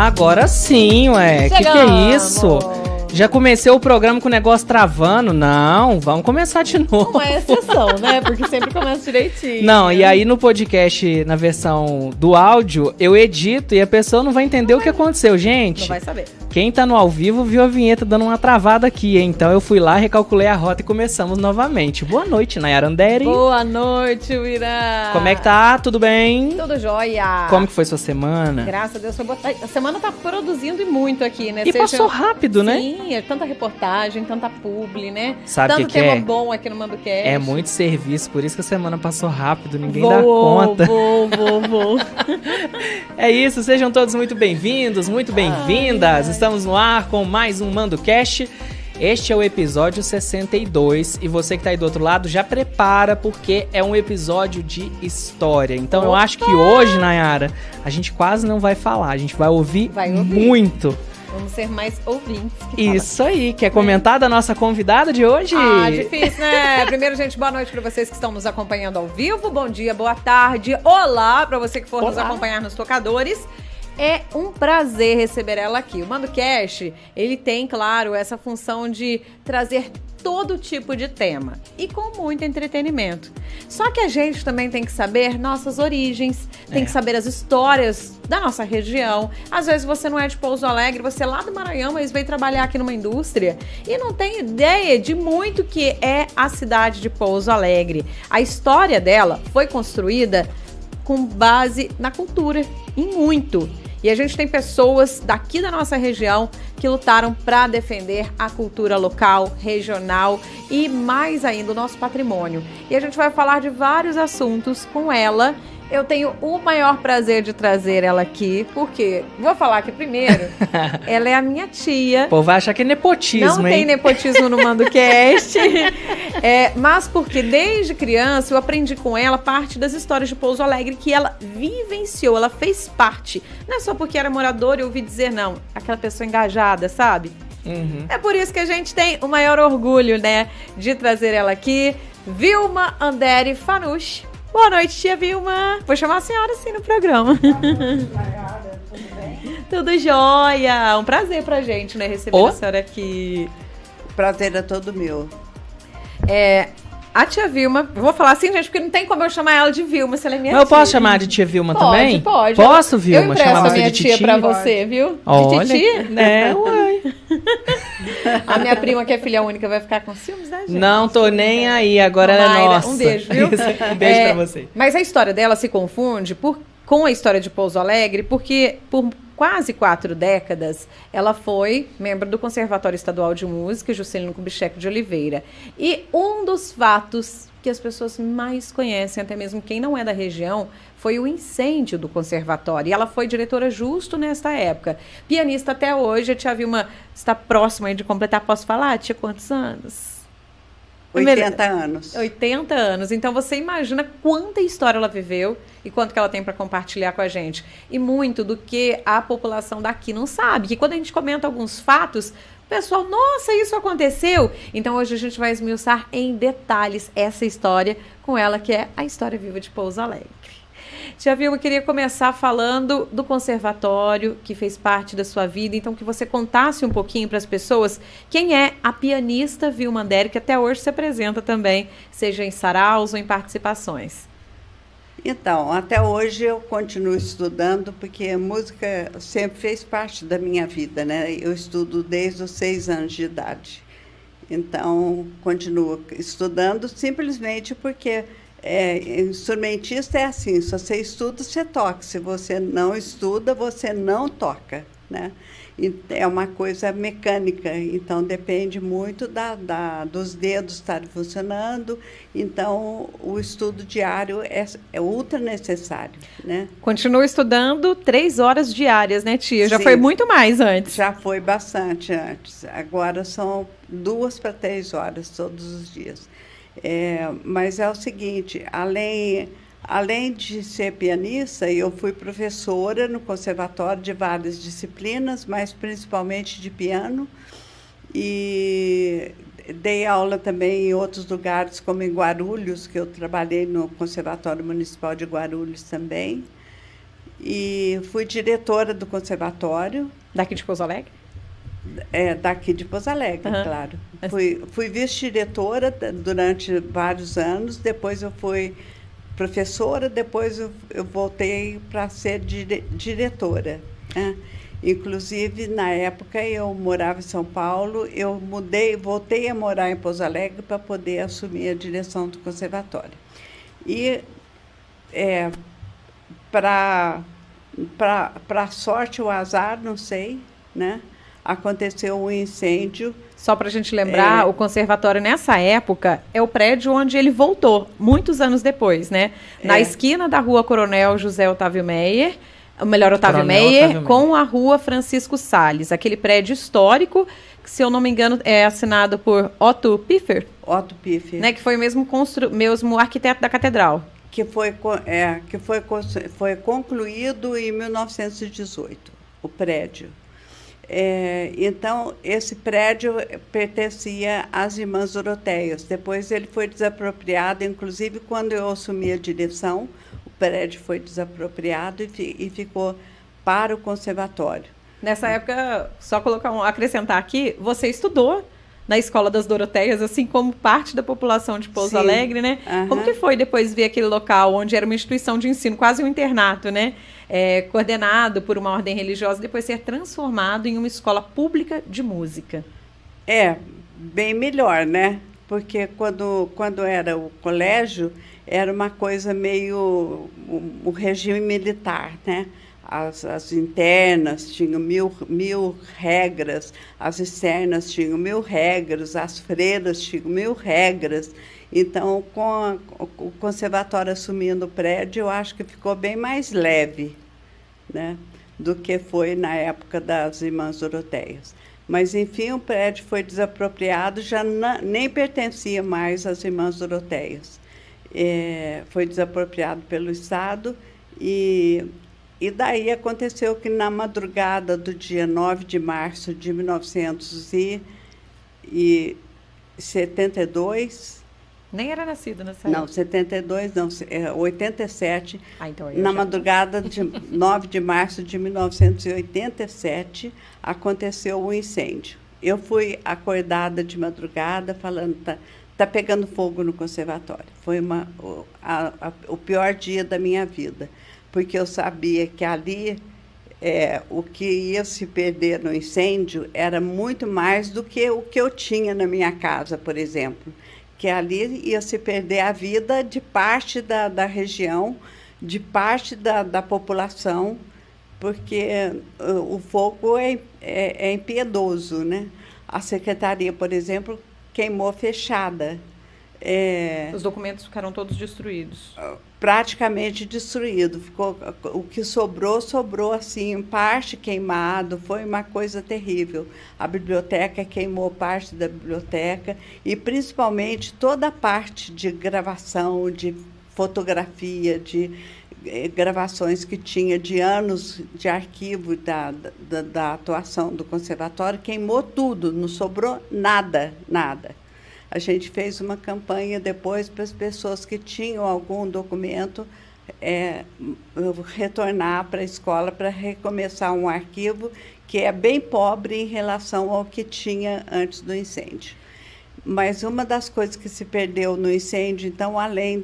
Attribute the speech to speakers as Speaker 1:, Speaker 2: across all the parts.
Speaker 1: Agora sim, ué. Que é isso? Já comecei o programa com o negócio travando? Não, vamos começar de novo.
Speaker 2: Não é exceção, né? Porque sempre começa direitinho.
Speaker 1: Não, e aí no podcast, na versão do áudio, eu edito e a pessoa não vai entender o que aconteceu, gente.
Speaker 2: Não vai saber.
Speaker 1: Quem tá no ao vivo viu a vinheta dando uma travada aqui, hein? Então eu fui lá, recalculei a rota e começamos novamente. Boa noite, Nayara Andere.
Speaker 2: Boa noite, Wira.
Speaker 1: Como é que tá? Tudo bem?
Speaker 2: Tudo jóia.
Speaker 1: Como que foi sua semana?
Speaker 2: Graças a Deus foi boa. A semana tá produzindo e muito aqui, né?
Speaker 1: E passou rápido, né?
Speaker 2: Sim, é tanta reportagem, tanta publi, né?
Speaker 1: Sabe
Speaker 2: tanto
Speaker 1: que
Speaker 2: tema
Speaker 1: é?
Speaker 2: bom aqui no MandoCast.
Speaker 1: É muito serviço, por isso que a semana passou rápido, ninguém dá conta.
Speaker 2: Vou.
Speaker 1: É isso, sejam todos muito bem-vindos, muito bem-vindas. Estamos no ar com mais um MandoCast. Este é o episódio 62 e você que tá aí do outro lado já prepara porque é um episódio de história. Então eu acho que hoje, Nayara, a gente quase não vai falar, a gente vai ouvir muito.
Speaker 2: Vamos ser mais ouvintes.
Speaker 1: Isso aí, quer comentar da nossa convidada de hoje?
Speaker 2: Difícil, né? Primeiro, gente, boa noite para vocês que estão nos acompanhando ao vivo. Bom dia, boa tarde, olá para você que for nos acompanhar nos tocadores. É um prazer receber ela aqui. O MandoCast, ele tem, claro, essa função de trazer todo tipo de tema e com muito entretenimento. Só que a gente também tem que saber nossas origens, tem que saber as histórias da nossa região. Às vezes você não é de Pouso Alegre, você é lá do Maranhão, mas veio trabalhar aqui numa indústria e não tem ideia de muito que é a cidade de Pouso Alegre. A história dela foi construída com base na cultura, em muito. E a gente tem pessoas daqui da nossa região que lutaram para defender a cultura local, regional e mais ainda o nosso patrimônio. E a gente vai falar de vários assuntos com ela. Eu tenho o maior prazer de trazer ela aqui, porque, vou falar aqui primeiro, ela é a minha tia.
Speaker 1: Pô, vai achar que é nepotismo,
Speaker 2: Não tem nepotismo no MandoCast, mas porque desde criança eu aprendi com ela parte das histórias de Pouso Alegre que ela vivenciou, ela fez parte. Não é só porque era moradora e ouvi dizer, não, aquela pessoa engajada, sabe?
Speaker 1: Uhum.
Speaker 2: É por isso que a gente tem o maior orgulho, né, de trazer ela aqui, Vilma Andere Fanucci. Boa noite, tia Vilma. Vou chamar a senhora assim no programa.
Speaker 3: Boa noite, Nayara. Tudo bem?
Speaker 2: Tudo jóia. Um prazer pra gente, né, receber a senhora aqui.
Speaker 3: O prazer é todo meu.
Speaker 2: A tia Vilma, eu vou falar assim, gente, porque não tem como eu chamar ela de Vilma, se ela é minha
Speaker 1: Mas eu
Speaker 2: tia.
Speaker 1: posso chamar de tia Vilma também?
Speaker 2: Pode.
Speaker 1: Posso, Vilma?
Speaker 2: Eu empresto
Speaker 1: chamar
Speaker 2: a
Speaker 1: você
Speaker 2: minha
Speaker 1: de
Speaker 2: tia
Speaker 1: titi?
Speaker 2: pra você, viu?
Speaker 1: Olha,
Speaker 2: de titi?
Speaker 1: né, uai.
Speaker 2: A minha prima, que é filha única, vai ficar com ciúmes da gente.
Speaker 1: Não tô nem aí, agora ela é
Speaker 2: Mayra,
Speaker 1: nossa.
Speaker 2: um beijo, viu?
Speaker 1: Um beijo pra você.
Speaker 2: Mas a história dela se confunde com a história de Pouso Alegre, porque por quase 4 décadas, ela foi membro do Conservatório Estadual de Música, Juscelino Kubitschek de Oliveira. E um dos fatos que as pessoas mais conhecem, até mesmo quem não é da região, foi o incêndio do conservatório. E ela foi diretora justo nesta época. Pianista até hoje. A tia Vilma está próxima aí de completar. Posso falar? Tinha quantos anos?
Speaker 3: 80 anos.
Speaker 2: 80 anos. Então você imagina quanta história ela viveu e quanto que ela tem para compartilhar com a gente. E muito do que a população daqui não sabe. Que quando a gente comenta alguns fatos, o pessoal, nossa, isso aconteceu? Então hoje a gente vai esmiuçar em detalhes essa história com ela, que é a história viva de Pouso Alegre. Tia Vilma, eu queria começar falando do conservatório, que fez parte da sua vida, então que você contasse um pouquinho para as pessoas quem é a pianista Vilma Andere, que até hoje se apresenta também, seja em saraus ou em participações.
Speaker 3: Então, até hoje eu continuo estudando, porque a música sempre fez parte da minha vida, né? Eu estudo desde os 6 anos de idade. Então, continuo estudando simplesmente porque instrumentista é assim, se você estuda, você toca. Se você não estuda, você não toca, né? E é uma coisa mecânica, então depende muito dos dedos estarem funcionando. Então, o estudo diário é ultra necessário, né?
Speaker 2: Continua estudando 3 horas diárias, né, tia? Já
Speaker 3: Sim,
Speaker 2: foi muito mais antes.
Speaker 3: Já foi bastante antes. Agora são 2 para 3 horas todos os dias. Mas é o seguinte, além de ser pianista, eu fui professora no conservatório de várias disciplinas, mas principalmente de piano. E dei aula também em outros lugares, como em Guarulhos, que eu trabalhei no Conservatório Municipal de Guarulhos também. e fui diretora do conservatório.
Speaker 2: Daqui de Pouso Alegre?
Speaker 3: Daqui de Pouso Alegre, claro. Fui vice-diretora durante vários anos, depois eu fui professora, depois eu voltei para ser diretora, né? Inclusive, na época, eu morava em São Paulo, eu voltei a morar em Pouso Alegre para poder assumir a direção do conservatório. E, para sorte ou azar, não sei, né? Aconteceu um incêndio.
Speaker 2: Só para a gente lembrar, o conservatório, nessa época, é o prédio onde ele voltou, muitos anos depois, né? Na esquina da Rua Coronel José Otávio Meyer, Otávio Meyer, com a Rua Francisco Salles, aquele prédio histórico, que, se eu não me engano, é assinado por Otto Piffer.
Speaker 3: Otto Piffer.
Speaker 2: Né, que foi mesmo arquiteto da catedral.
Speaker 3: Que foi concluído em 1918, o prédio. Então, esse prédio pertencia às Irmãs Doroteias. Depois ele foi desapropriado, inclusive quando eu assumi a direção, o prédio foi desapropriado e ficou para o conservatório.
Speaker 2: Nessa época, só acrescentar aqui, você estudou na Escola das Doroteias, assim como parte da população de Pouso Alegre, né? Como que foi depois ver aquele local onde era uma instituição de ensino, quase um internato, né? Coordenado por uma ordem religiosa, depois ser transformado em uma escola pública de música?
Speaker 3: Bem melhor, né? Porque quando era o colégio, era uma coisa meio um regime militar, né? As internas tinham mil regras, as externas tinham 1000 regras, as freiras tinham 1000 regras. Então, com o conservatório assumindo o prédio, eu acho que ficou bem mais leve, né, do que foi na época das Irmãs Doroteias. Mas, enfim, o prédio foi desapropriado, já nem pertencia mais às Irmãs Doroteias. Foi desapropriado pelo Estado e daí aconteceu que, na madrugada do dia 9 de março de 1972...
Speaker 2: Nem era nascido nessa época.
Speaker 3: Não, 72, não, 87.
Speaker 2: Então
Speaker 3: na madrugada de 9 de março de 1987, aconteceu um incêndio. Eu fui acordada de madrugada falando, tá pegando fogo no conservatório. Foi o pior dia da minha vida, porque eu sabia que ali o que ia se perder no incêndio era muito mais do que o que eu tinha na minha casa, por exemplo. Que ali ia se perder a vida de parte da região, de parte da população, porque o fogo é impiedoso, né? A secretaria, por exemplo, queimou fechada.
Speaker 2: Os documentos ficaram todos destruídos.
Speaker 3: Praticamente destruído. O que sobrou assim, em parte queimado. Foi uma coisa terrível. A biblioteca queimou parte da biblioteca e, principalmente, toda a parte de gravação, de fotografia, de gravações que tinha de anos de arquivo da atuação do conservatório, queimou tudo, não sobrou nada. A gente fez uma campanha depois para as pessoas que tinham algum documento retornar para a escola para recomeçar um arquivo que é bem pobre em relação ao que tinha antes do incêndio. Mas uma das coisas que se perdeu no incêndio, então, além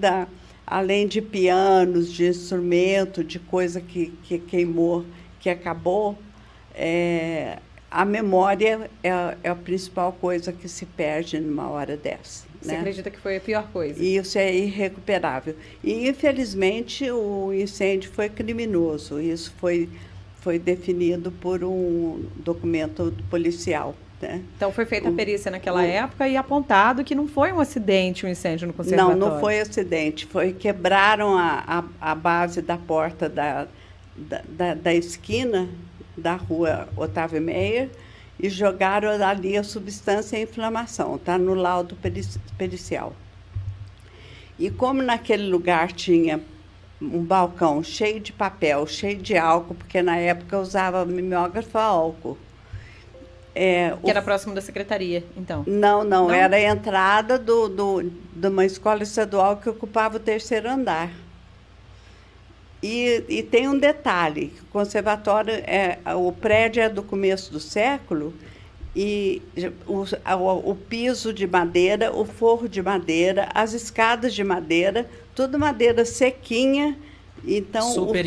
Speaker 3: de pianos, de instrumento, de coisa que queimou, que acabou, a memória é a principal coisa que se perde numa hora dessa.
Speaker 2: Você acredita que foi a pior coisa?
Speaker 3: Isso é irrecuperável. E, infelizmente, o incêndio foi criminoso. Isso foi definido por um documento policial. Né?
Speaker 2: Então, foi feita a perícia naquela época e apontado que não foi um acidente, um incêndio no conservatório.
Speaker 3: Não foi acidente. Quebraram a base da porta da esquina da Rua Otávio Meyer e jogaram ali a substância em inflamação. Está no laudo pericial. E como naquele lugar tinha um balcão cheio de papel, cheio de álcool, porque na época usava mimeógrafo a álcool.
Speaker 2: Que era próximo da secretaria, então?
Speaker 3: Não? Era a entrada de uma escola estadual que ocupava o 3º andar. E tem um detalhe, o conservatório, o prédio é do começo do século, e o piso de madeira, o forro de madeira, as escadas de madeira, tudo madeira sequinha, então
Speaker 1: Super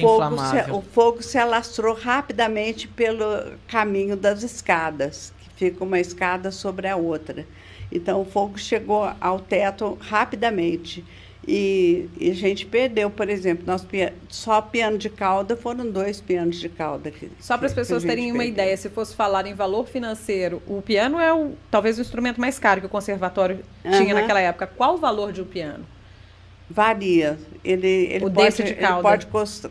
Speaker 3: o fogo se alastrou rapidamente pelo caminho das escadas, que fica uma escada sobre a outra. Então o fogo chegou ao teto rapidamente. E a gente perdeu, por exemplo, só piano de cauda, foram 2 pianos de cauda.
Speaker 2: Só para as pessoas terem uma ideia, se fosse falar em valor financeiro, o piano é talvez o instrumento mais caro que o conservatório tinha naquela época. Qual o valor de um piano?
Speaker 3: Varia. Ele pode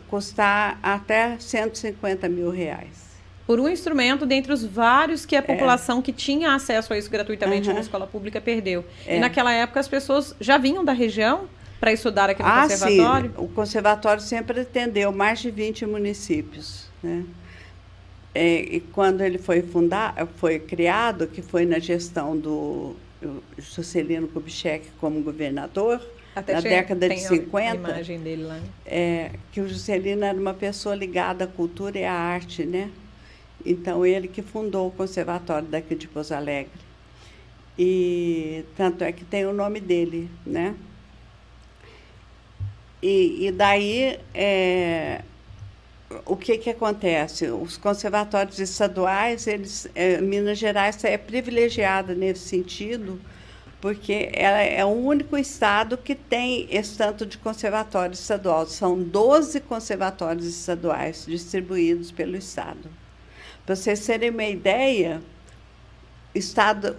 Speaker 3: custar até 150 mil reais.
Speaker 2: Por um instrumento dentre os vários que a população que tinha acesso a isso gratuitamente na escola pública perdeu. E naquela época as pessoas já vinham da região para estudar aqui no conservatório?
Speaker 3: Sim. O conservatório sempre atendeu mais de 20 municípios, né? E quando ele foi criado, que foi na gestão do Juscelino Kubitschek como governador, na década de 50, a
Speaker 2: imagem dele lá.
Speaker 3: Que o Juscelino era uma pessoa ligada à cultura e à arte, né? Então, ele que fundou o conservatório daqui de Pouso Alegre. E tanto é que tem o nome dele, né? E daí, o que acontece? Os conservatórios estaduais, Minas Gerais é privilegiada nesse sentido, porque ela é o único estado que tem esse tanto de conservatório estadual. São 12 conservatórios estaduais distribuídos pelo estado. Para vocês terem uma ideia,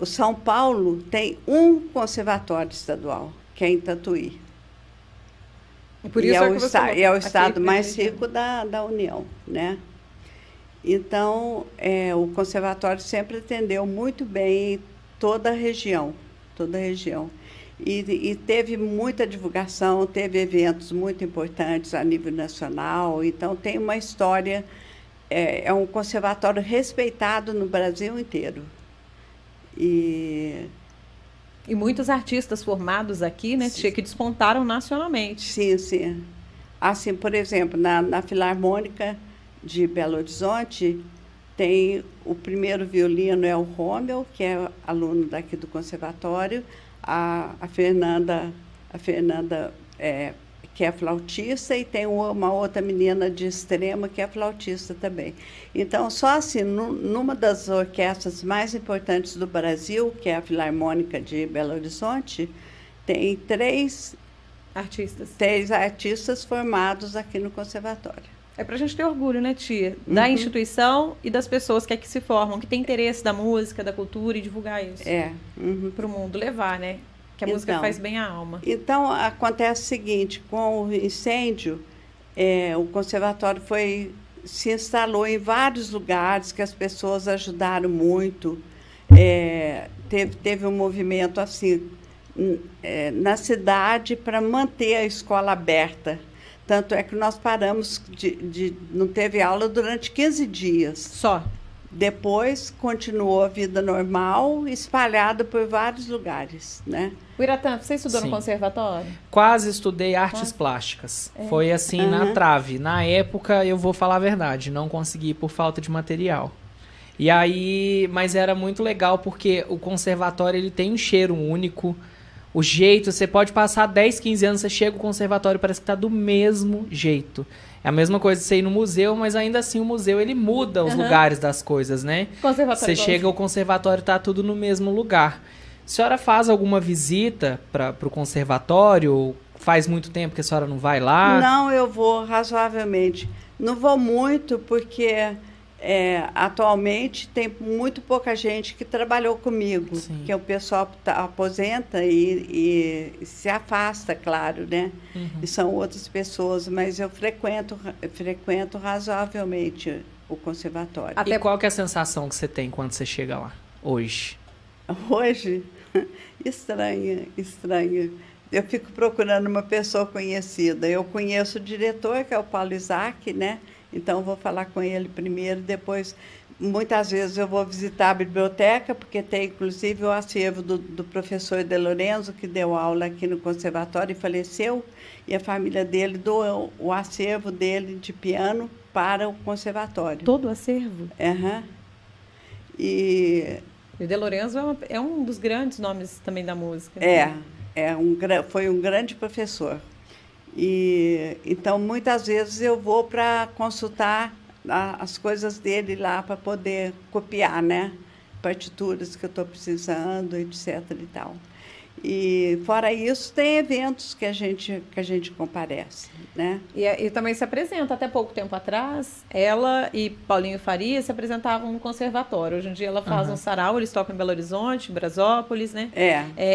Speaker 3: São Paulo tem um conservatório estadual, que é em Tatuí.
Speaker 2: Por isso
Speaker 3: é o estado mais rico da União, né? Então, o conservatório sempre atendeu muito bem toda a região. E teve muita divulgação, teve eventos muito importantes a nível nacional. Então, tem uma história, é um conservatório respeitado no Brasil inteiro.
Speaker 2: E muitos artistas formados aqui, né, Tia, que despontaram nacionalmente.
Speaker 3: Sim. Assim, por exemplo, na Filarmônica de Belo Horizonte, tem o primeiro violino é o Rommel, que é aluno daqui do conservatório, a Fernanda que é flautista, e tem uma outra menina de Extrema que é flautista também. Então, só assim, numa das orquestras mais importantes do Brasil, que é a Filarmônica de Belo Horizonte, tem 3 artistas formados aqui no conservatório.
Speaker 2: É para a gente ter orgulho, né, Tia? Da instituição e das pessoas que aqui se formam, que têm interesse da música, da cultura, e divulgar isso. Para o mundo levar, né? Que a música faz bem à alma.
Speaker 3: Então, acontece o seguinte, com o incêndio, o conservatório se instalou em vários lugares que as pessoas ajudaram muito. Teve um movimento assim na cidade para manter a escola aberta. Tanto é que nós paramos, não teve aula durante 15 dias.
Speaker 2: Só?
Speaker 3: Depois continuou a vida normal, espalhada por vários lugares, né?
Speaker 2: Uiratã, você estudou no conservatório?
Speaker 1: Quase estudei artes plásticas. Foi assim, na trave. Na época, eu vou falar a verdade, não consegui por falta de material. E aí, mas era muito legal porque o conservatório ele tem um cheiro único. O jeito, você pode passar 10, 15 anos, você chega ao conservatório, parece que está do mesmo jeito. É a mesma coisa de você ir no museu, mas ainda assim o museu ele muda os lugares das coisas, né? Você chega ao conservatório, tá tudo no mesmo lugar. A senhora faz alguma visita para o conservatório? Faz muito tempo que a senhora não vai lá?
Speaker 3: Não, eu vou razoavelmente. Não vou muito porque atualmente tem muito pouca gente que trabalhou comigo, que o pessoal aposenta e se afasta, claro, né? E são outras pessoas, mas eu frequento razoavelmente o conservatório.
Speaker 1: E qual que é a sensação que você tem quando você chega lá, hoje?
Speaker 3: Hoje? Estranha. Eu fico procurando uma pessoa conhecida. Eu conheço o diretor, que é o Paulo Isaac, né? Então, vou falar com ele primeiro, depois muitas vezes eu vou visitar a biblioteca, porque tem inclusive o acervo do professor De Lorenzo, que deu aula aqui no conservatório e faleceu, e a família dele doou o acervo dele de piano para o conservatório.
Speaker 2: Todo o acervo?
Speaker 3: Uhum. E
Speaker 2: o De Lorenzo é um dos grandes nomes também da música.
Speaker 3: Foi um grande professor. E então, muitas vezes eu vou para consultar as coisas dele lá para poder copiar, né? Partituras que eu estou precisando, etc. e tal. E, fora isso, tem eventos que a gente comparece, né?
Speaker 2: E também se apresenta. Até pouco tempo atrás, ela e Paulinho Faria se apresentavam no conservatório. Hoje em dia ela faz um sarau, eles tocam em Belo Horizonte, em Brasópolis, né?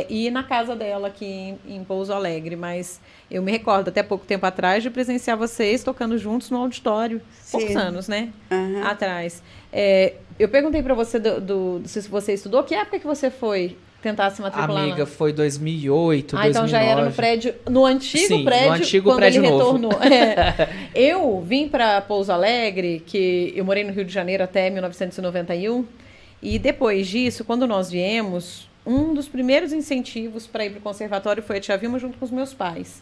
Speaker 2: E na casa dela aqui em Pouso Alegre. Mas eu me recordo, até pouco tempo atrás, de presenciar vocês tocando juntos no auditório. Sim. Poucos anos, né? Atrás. Eu perguntei para você se você estudou. Que época que você foi tentar se matricular?
Speaker 1: Amiga, foi 2008, 2009.
Speaker 2: Então já era no prédio, no antigo prédio,
Speaker 1: no antigo
Speaker 2: quando
Speaker 1: prédio
Speaker 2: ele
Speaker 1: novo.
Speaker 2: retornou. Eu vim para Pouso Alegre, que eu morei no Rio de Janeiro até 1991, e depois disso, quando nós viemos, um dos primeiros incentivos para ir para o conservatório foi a tia Vilma junto com os meus pais.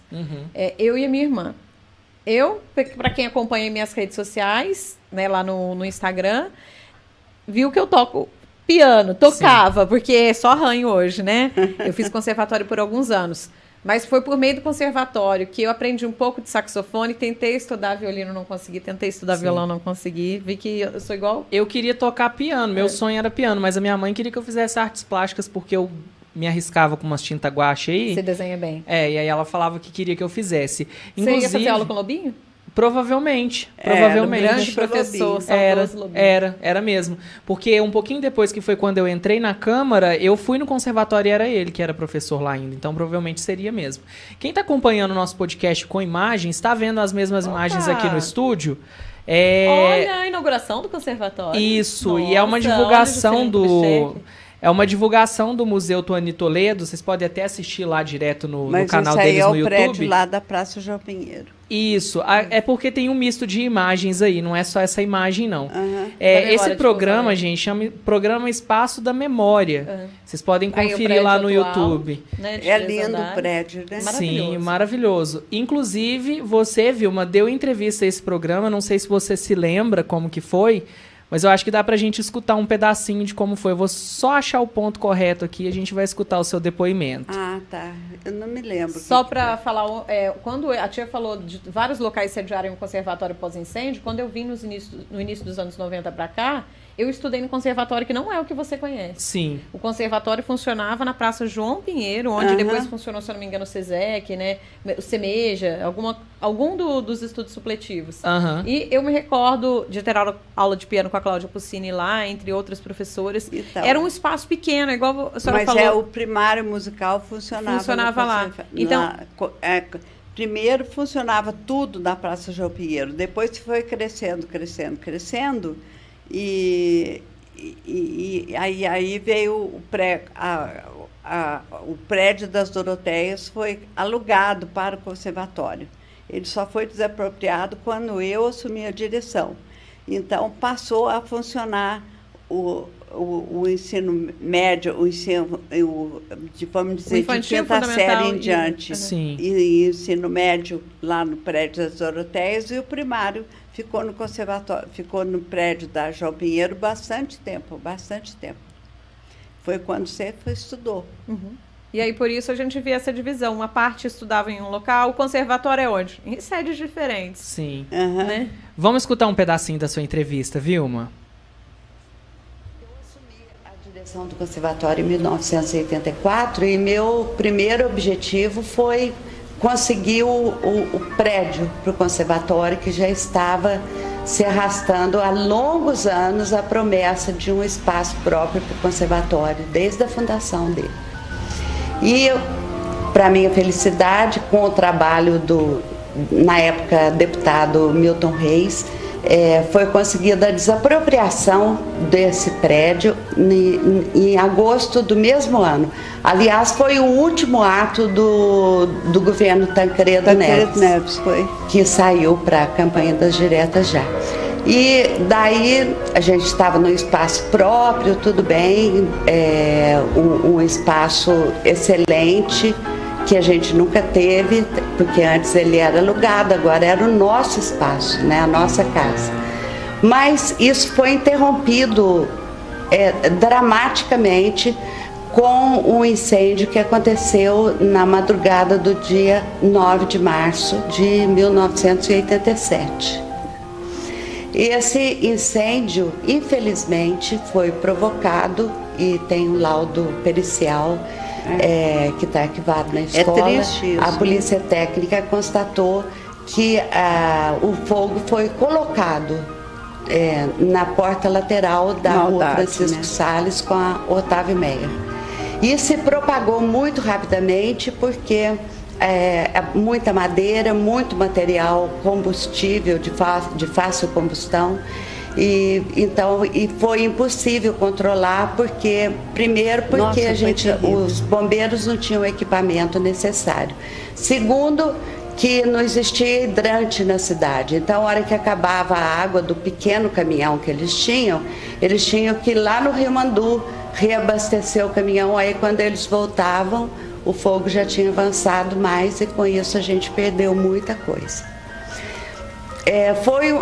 Speaker 2: Eu e a minha irmã. Para quem acompanha minhas redes sociais, né, lá no Instagram, viu que eu toco piano, tocava, porque é só arranho hoje, né? Eu fiz conservatório por alguns anos. Mas foi por meio do conservatório que eu aprendi um pouco de saxofone, tentei estudar violino, não consegui, tentei estudar violão, não consegui, vi que eu sou igual...
Speaker 1: Eu queria tocar piano, meu sonho era piano, mas a minha mãe queria que eu fizesse artes plásticas porque eu me arriscava com umas tinta guache aí.
Speaker 2: Você desenha bem.
Speaker 1: E aí ela falava que queria que eu fizesse.
Speaker 2: Inclusive, você ia fazer aula com o Lobinho?
Speaker 1: Provavelmente.
Speaker 2: Um grande professor,
Speaker 1: era mesmo. Porque um pouquinho depois, que foi quando eu entrei na Câmara, eu fui no conservatório e era ele que era professor lá ainda. Então, provavelmente seria mesmo. Quem está acompanhando o nosso podcast com imagens, está vendo as mesmas imagens aqui no estúdio.
Speaker 2: Olha a inauguração do conservatório.
Speaker 1: Isso, e é uma divulgação É uma divulgação do Museu Tuani Toledo. Vocês podem até assistir lá direto no canal deles no YouTube. Mas isso aí é o prédio
Speaker 3: lá da Praça João Pinheiro.
Speaker 1: Isso. É porque tem um misto de imagens aí. Não é só essa imagem, não. Esse programa, gente, chama Programa Espaço da Memória. Vocês podem conferir lá no YouTube.
Speaker 3: Né, é lindo o prédio, né?
Speaker 1: Sim, maravilhoso. Inclusive, você, Vilma, deu entrevista a esse programa. Não sei se você se lembra como que foi. Mas eu acho que dá pra gente escutar um pedacinho de como foi. Eu vou só achar o ponto correto aqui e a gente vai escutar o seu depoimento.
Speaker 3: Ah, tá. Eu não me lembro.
Speaker 2: Só para falar, quando a tia falou de vários locais sediarem um conservatório pós-incêndio, quando eu vim no início dos anos 90 para cá, eu estudei no conservatório que não é o que você conhece.
Speaker 1: Sim.
Speaker 2: O conservatório funcionava na Praça João Pinheiro, onde depois funcionou, se eu não me engano, o SESEC, né? O SEMEJA, algum dos estudos supletivos. E eu me recordo de ter aula de piano com a Cláudia Puccini lá, entre outras professoras. Então, era um espaço pequeno, igual a senhora falou.
Speaker 3: Mas o primário musical funcionava
Speaker 2: lá. Então,
Speaker 3: primeiro funcionava tudo na Praça João Pinheiro. Depois foi crescendo. E aí veio o prédio das Doroteias, foi alugado para o conservatório. Ele só foi desapropriado quando eu assumi a direção. Então, passou a funcionar o ensino médio, vamos dizer, de quinta série em diante. E ensino médio lá no prédio das Doroteias, e o primário ficou no conservatório, ficou no prédio da João Pinheiro bastante tempo. Foi quando você estudou.
Speaker 2: E aí, por isso, a gente via essa divisão. Uma parte estudava em um local, o conservatório é onde? Em sedes diferentes.
Speaker 1: Sim.
Speaker 2: Né?
Speaker 1: Vamos escutar um pedacinho da sua entrevista, Vilma?
Speaker 3: Eu assumi a direção do conservatório em 1984 e meu primeiro objetivo foi conseguir o prédio para o conservatório, que já estava se arrastando há longos anos a promessa de um espaço próprio para o conservatório, desde a fundação dele. E, para minha felicidade, com o trabalho na época, deputado Milton Reis, foi conseguida a desapropriação desse prédio em agosto do mesmo ano. Aliás, foi o último ato do governo Tancredo Neves,
Speaker 2: foi.
Speaker 3: que saiu para a campanha das diretas já. E daí a gente estava no espaço próprio, tudo bem, um espaço excelente, que a gente nunca teve, porque antes ele era alugado, agora era o nosso espaço, né, a nossa casa. Mas isso foi interrompido dramaticamente com um incêndio que aconteceu na madrugada do dia 9 de março de 1987. Esse incêndio, infelizmente, foi provocado e tem um laudo pericial que está arquivado na escola. É triste isso. A polícia técnica constatou que o fogo foi colocado na porta lateral da rua Francisco Salles com a Otávio Meyer. E se propagou muito rapidamente porque muita madeira, muito material combustível de fácil combustão. E foi impossível controlar primeiro porque os bombeiros não tinham o equipamento necessário. Segundo, que não existia hidrante na cidade. Então, a hora que acabava a água do pequeno caminhão que eles tinham que ir lá no Rio Mandu reabastecer o caminhão. Aí, quando eles voltavam, o fogo já tinha avançado mais e com isso a gente perdeu muita coisa. Foi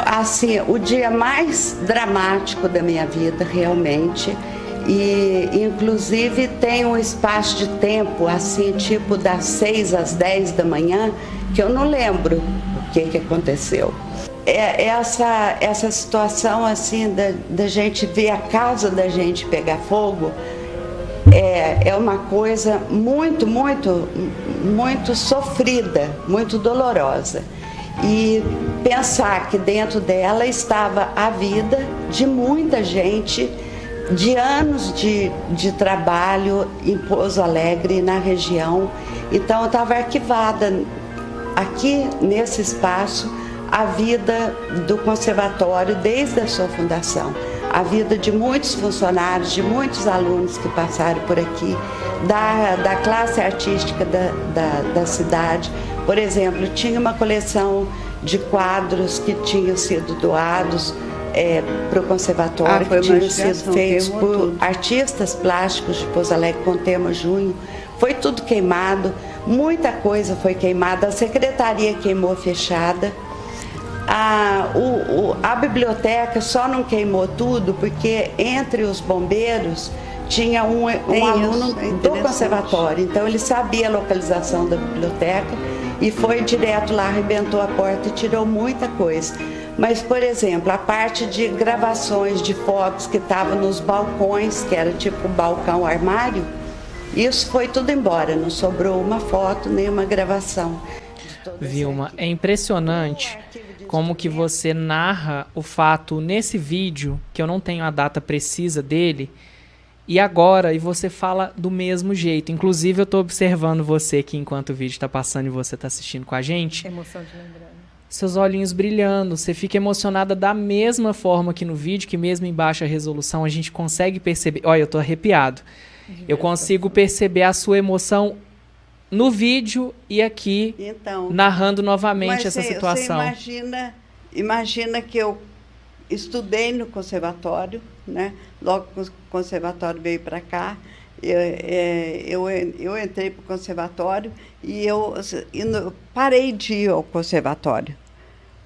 Speaker 3: assim o dia mais dramático da minha vida, realmente. E inclusive tem um espaço de tempo assim, tipo das 6 às 10 da manhã, que eu não lembro o que aconteceu. Essa situação assim da gente ver a casa da gente pegar fogo é uma coisa muito, muito, muito sofrida, muito dolorosa. E pensar que dentro dela estava a vida de muita gente, de anos de trabalho em Pouso Alegre, na região. Então, estava arquivada aqui, nesse espaço, a vida do conservatório desde a sua fundação. A vida de muitos funcionários, de muitos alunos que passaram por aqui, da classe artística da cidade. Por exemplo, tinha uma coleção de quadros que tinham sido doados para o conservatório, que tinham sido feitos por artistas plásticos de Pouso Alegre com o tema Junho. Foi tudo queimado, muita coisa foi queimada, a secretaria queimou fechada. A biblioteca só não queimou tudo porque entre os bombeiros tinha um aluno do conservatório, então ele sabia a localização da biblioteca e foi direto lá, arrebentou a porta e tirou muita coisa. Mas, por exemplo, a parte de gravações de fotos que estavam nos balcões, que era tipo balcão armário, isso foi tudo embora, não sobrou uma foto nem uma gravação.
Speaker 1: Vilma, é impressionante como que você narra o fato nesse vídeo, que eu não tenho a data precisa dele, e agora, e você fala do mesmo jeito. Inclusive, eu estou observando você aqui enquanto o vídeo está passando e você está assistindo com a gente.
Speaker 2: Emoção de lembrar.
Speaker 1: Seus olhinhos brilhando, você fica emocionada da mesma forma que no vídeo, que mesmo em baixa resolução a gente consegue perceber. Olha, eu tô arrepiado. Eu consigo perceber a sua emoção no vídeo e aqui, então, narrando novamente essa situação.
Speaker 3: Você imagina que eu estudei no conservatório, né? Logo que o conservatório veio para cá, eu entrei para o conservatório e eu parei de ir ao conservatório.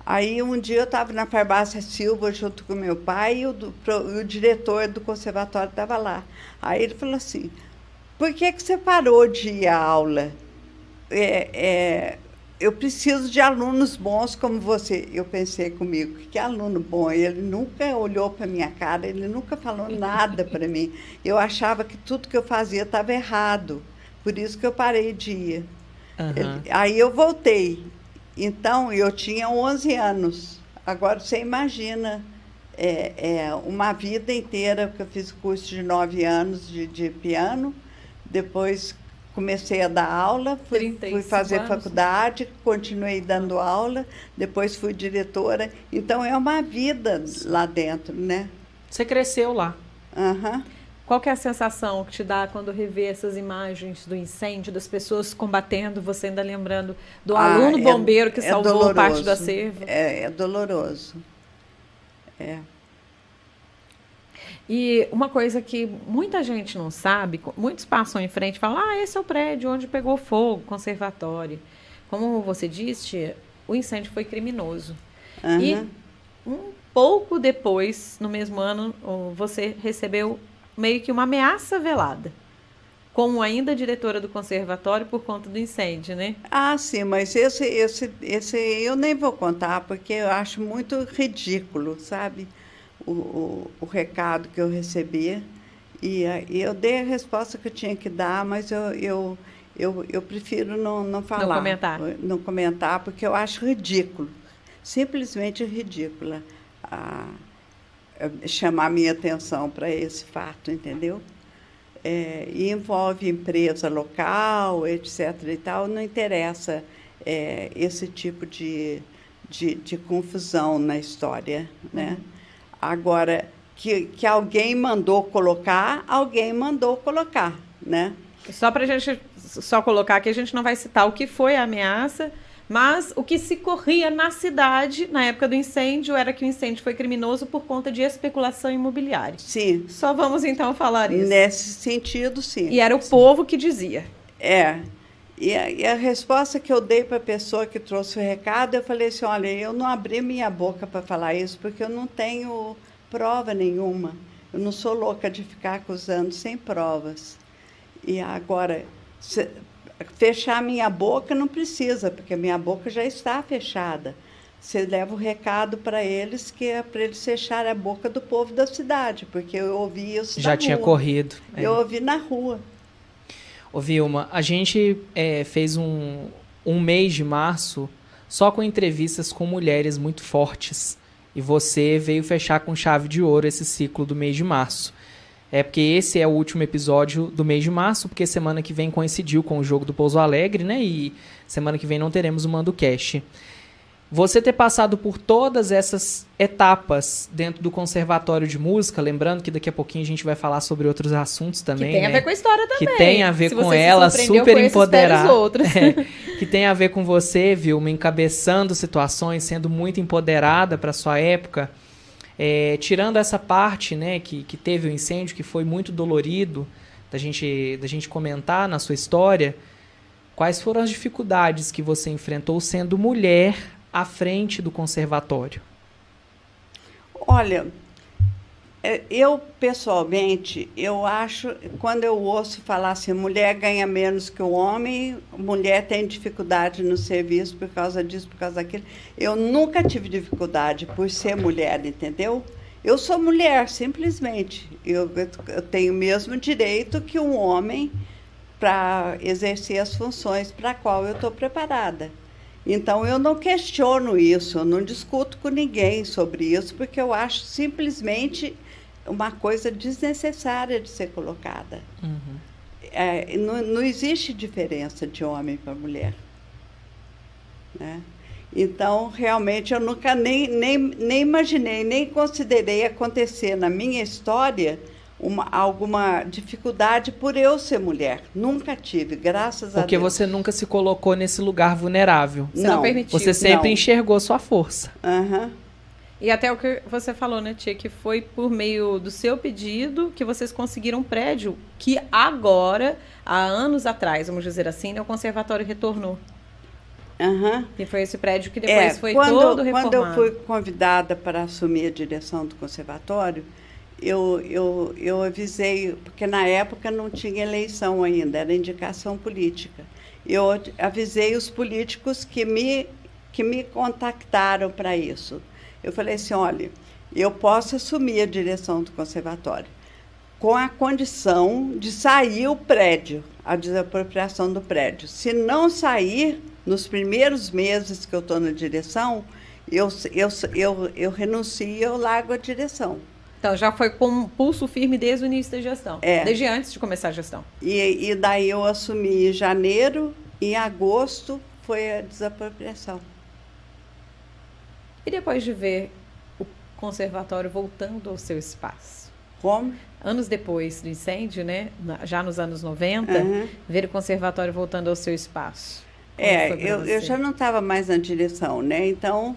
Speaker 3: Aí um dia eu estava na farmácia Silva junto com meu pai e o diretor do conservatório estava lá. Aí ele falou assim: por que você parou de ir à aula? Eu preciso de alunos bons como você. Eu pensei comigo, que aluno bom? Ele nunca olhou para a minha cara, ele nunca falou nada para mim. Eu achava que tudo que eu fazia estava errado, por isso que eu parei de ir. Uhum. Aí eu voltei. Então, eu tinha 11 anos. Agora, você imagina uma vida inteira, que eu fiz curso de 9 anos de piano, depois comecei a dar aula, fui fazer faculdade, continuei dando aula, depois fui diretora. Então, é uma vida lá dentro, né?
Speaker 1: Você cresceu lá.
Speaker 3: Uhum.
Speaker 2: Qual que é a sensação que te dá quando revê essas imagens do incêndio, das pessoas combatendo, você ainda lembrando do aluno bombeiro que salvou parte do acervo?
Speaker 3: É doloroso. É.
Speaker 2: E uma coisa que muita gente não sabe, muitos passam em frente e falam, esse é o prédio onde pegou fogo, conservatório. Como você disse, o incêndio foi criminoso. E um pouco depois, no mesmo ano, você recebeu meio que uma ameaça velada, como ainda diretora do conservatório por conta do incêndio, né?
Speaker 3: Ah, sim, mas esse eu nem vou contar, porque eu acho muito ridículo, sabe? O recado que eu recebi. E eu dei a resposta que eu tinha que dar, mas eu prefiro não falar.
Speaker 2: Não comentar.
Speaker 3: Não comentar, porque eu acho ridículo. Simplesmente ridícula chamar minha atenção para esse fato, entendeu? E envolve empresa local, etc. e tal, não interessa esse tipo de confusão na história, né? Agora, que alguém mandou colocar, né?
Speaker 2: Só para a gente colocar aqui, a gente não vai citar o que foi a ameaça, mas o que se corria na cidade, na época do incêndio, era que o incêndio foi criminoso por conta de especulação imobiliária.
Speaker 3: Sim.
Speaker 2: Só vamos, então, falar isso.
Speaker 3: Nesse sentido, sim.
Speaker 2: E era o povo que dizia.
Speaker 3: E a resposta que eu dei para a pessoa que trouxe o recado, eu falei assim, olha, eu não abri minha boca para falar isso, porque eu não tenho prova nenhuma. Eu não sou louca de ficar acusando sem provas. E agora, fechar minha boca não precisa, porque minha boca já está fechada. Você leva o recado para eles, que é para eles fecharem a boca do povo da cidade, porque eu ouvi isso
Speaker 1: já tinha
Speaker 3: rua.
Speaker 1: Corrido.
Speaker 3: Eu ouvi na rua.
Speaker 1: Ô Vilma, a gente fez um mês de março só com entrevistas com mulheres muito fortes. E você veio fechar com chave de ouro esse ciclo do mês de março. Porque esse é o último episódio do mês de março, porque semana que vem coincidiu com o jogo do Pouso Alegre, né? E semana que vem não teremos o MandoCast. Você ter passado por todas essas etapas dentro do Conservatório de Música, lembrando que daqui a pouquinho a gente vai falar sobre outros assuntos também.
Speaker 2: Que tem a ver com a história também.
Speaker 1: Que tem a ver com ela, super empoderada. Que tem a ver com você, Vilma, encabeçando situações, sendo muito empoderada para sua época. Tirando essa parte, né, que teve o incêndio, que foi muito dolorido da gente comentar na sua história, quais foram as dificuldades que você enfrentou sendo mulher à frente do conservatório?
Speaker 3: Olha, eu pessoalmente, eu acho, quando eu ouço falar assim, mulher ganha menos que o homem, mulher tem dificuldade no serviço por causa disso, por causa daquilo, eu nunca tive dificuldade por ser mulher, entendeu? Eu sou mulher, simplesmente. Eu tenho o mesmo direito que um homem para exercer as funções para a qual eu estou preparada. Então, eu não questiono isso, eu não discuto com ninguém sobre isso, porque eu acho simplesmente uma coisa desnecessária de ser colocada. Não existe diferença de homem para mulher, né? Então, realmente, eu nunca nem imaginei, nem considerei acontecer na minha história alguma dificuldade por eu ser mulher. Nunca tive, graças a Deus.
Speaker 1: Porque você nunca se colocou nesse lugar vulnerável.
Speaker 2: Você não permitiu.
Speaker 1: Você sempre enxergou sua força.
Speaker 2: E até o que você falou, né, Tia, que foi por meio do seu pedido que vocês conseguiram um prédio que agora, há anos atrás, vamos dizer assim, né, o conservatório retornou. E foi esse prédio que depois foi todo reformado.
Speaker 3: Quando eu fui convidada para assumir a direção do conservatório, eu avisei, porque na época não tinha eleição ainda, era indicação política. Eu avisei os políticos que me contactaram para isso. Eu falei assim, olha, eu posso assumir a direção do conservatório, com a condição de sair o prédio, a desapropriação do prédio. Se não sair, nos primeiros meses que eu estou na direção, eu renuncio e eu largo a direção.
Speaker 2: Então, já foi com um pulso firme desde o início da gestão, desde antes de começar a gestão.
Speaker 3: E daí eu assumi em janeiro, em agosto foi a desapropriação.
Speaker 2: E depois de ver o conservatório voltando ao seu espaço?
Speaker 3: Como?
Speaker 2: Anos depois do incêndio, né, já nos anos 90, ver o conservatório voltando ao seu espaço.
Speaker 3: Eu já não estava mais na direção, né? Então,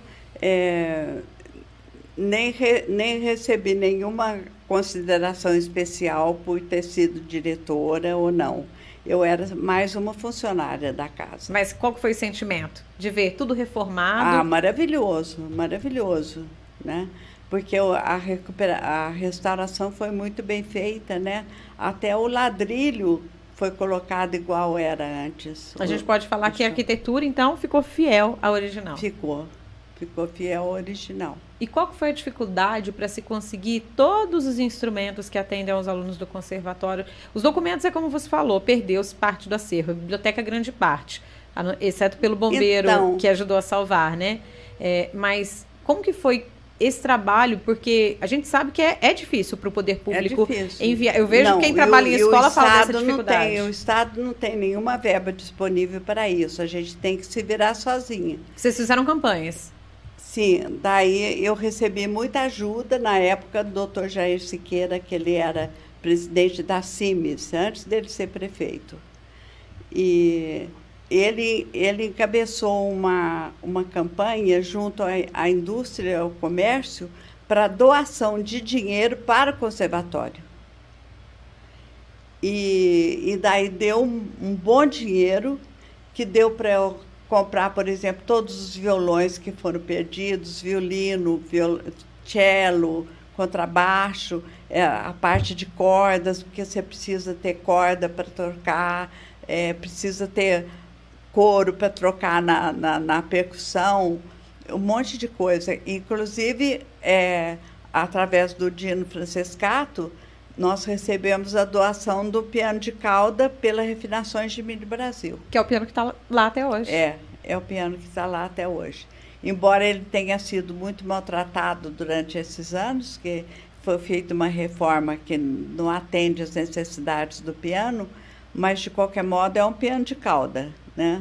Speaker 3: Nem recebi nenhuma consideração especial por ter sido diretora ou não. Eu era mais uma funcionária da casa.
Speaker 2: Mas qual que foi o sentimento de ver tudo reformado?
Speaker 3: Maravilhoso, maravilhoso, né? Porque a restauração foi muito bem feita, né? Até o ladrilho foi colocado igual era antes.
Speaker 2: A gente pode falar que a arquitetura, então, ficou fiel à original.
Speaker 3: Ficou fiel ao original.
Speaker 2: E qual que foi a dificuldade para se conseguir todos os instrumentos que atendem aos alunos do conservatório? Os documentos, é como você falou, perdeu-se parte do acervo, a biblioteca grande parte, exceto pelo bombeiro que ajudou a salvar, né? Mas como que foi esse trabalho? Porque a gente sabe que é difícil para o poder público enviar. Eu vejo quem trabalha em escola fala dessa dificuldade.
Speaker 3: O Estado não tem nenhuma verba disponível para isso. A gente tem que se virar sozinha.
Speaker 2: Vocês fizeram campanhas?
Speaker 3: Sim, daí eu recebi muita ajuda na época do Dr. Jair Siqueira, que ele era presidente da CIMES, antes dele ser prefeito. E ele encabeçou uma campanha junto à indústria e ao comércio para doação de dinheiro para o conservatório. E daí deu um bom dinheiro, que deu para eu comprar, por exemplo, todos os violões que foram perdidos, violino, cello, contrabaixo, a parte de cordas, porque você precisa ter corda para tocar, precisa ter couro para trocar na percussão, um monte de coisa. Inclusive, através do Dino Francescato, nós recebemos a doação do piano de cauda pela Refinações de Milho Brasil.
Speaker 2: Que é o piano que está lá até hoje.
Speaker 3: É o piano que está lá até hoje. Embora ele tenha sido muito maltratado durante esses anos, que foi feita uma reforma que não atende às necessidades do piano, mas, de qualquer modo, é um piano de cauda, né?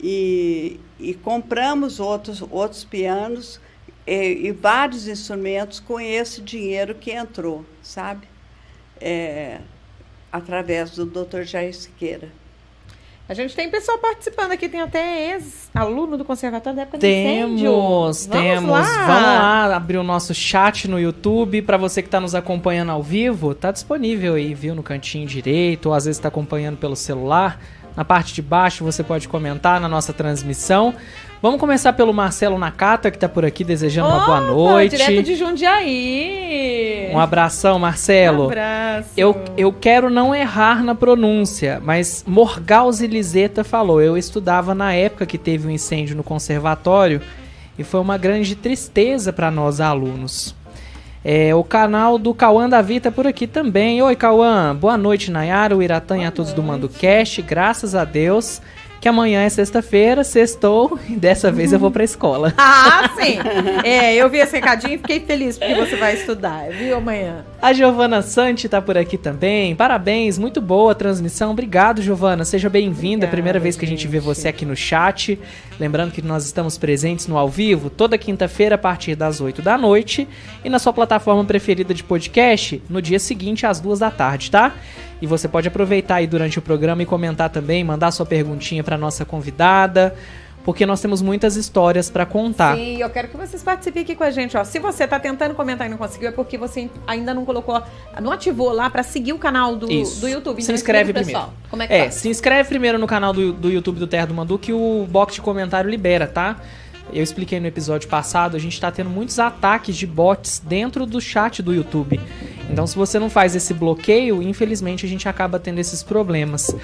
Speaker 3: E compramos outros pianos e vários instrumentos com esse dinheiro que entrou, sabe? Através do Dr. Jair Siqueira.
Speaker 2: A gente tem pessoal participando aqui, tem até ex-aluno do conservatório da época do incêndio.
Speaker 1: Temos. Vamos lá abrir o nosso chat no YouTube. Para você que está nos acompanhando ao vivo, tá disponível aí, viu, no cantinho direito, ou às vezes está acompanhando pelo celular. Na parte de baixo você pode comentar na nossa transmissão. Vamos começar pelo Marcelo Nakata, que está por aqui desejando uma boa noite.
Speaker 2: Direto de Jundiaí.
Speaker 1: Um abração, Marcelo.
Speaker 2: Um abraço.
Speaker 1: Eu quero não errar na pronúncia, mas Morgause Liseta falou. Eu estudava na época que teve um incêndio no conservatório e foi uma grande tristeza para nós alunos. O canal do Cauã Davi está por aqui também. Oi, Cauã. Boa noite, Nayara, o Iratã e a todos do MandoCast. Graças a Deus que amanhã é sexta-feira, sextou, e dessa vez eu vou pra escola.
Speaker 2: Ah, sim! Eu vi esse recadinho e fiquei feliz porque você vai estudar, viu, amanhã?
Speaker 1: A Giovana Santi tá por aqui também. Parabéns, muito boa a transmissão. Obrigado, Giovana. Seja bem-vinda. Primeira vez que a gente vê você aqui no chat. Lembrando que nós estamos presentes no ao vivo toda quinta-feira a partir das 8 da noite e na sua plataforma preferida de podcast no dia seguinte às 2 da tarde, tá? E você pode aproveitar aí durante o programa e comentar também, mandar sua perguntinha para nossa convidada, porque nós temos muitas histórias para contar.
Speaker 2: Sim, eu quero que vocês participem aqui com a gente. Ó. Se você tá tentando comentar e não conseguiu, é porque você ainda não colocou, não ativou lá para seguir o canal do YouTube.
Speaker 1: Se inscreve primeiro.
Speaker 2: Como é que faz?
Speaker 1: Se inscreve primeiro no canal do YouTube do Terra do Mandu, que o box de comentário libera, tá? Eu expliquei no episódio passado, a gente está tendo muitos ataques de bots dentro do chat do YouTube. Então, se você não faz esse bloqueio, infelizmente a gente acaba tendo esses problemas.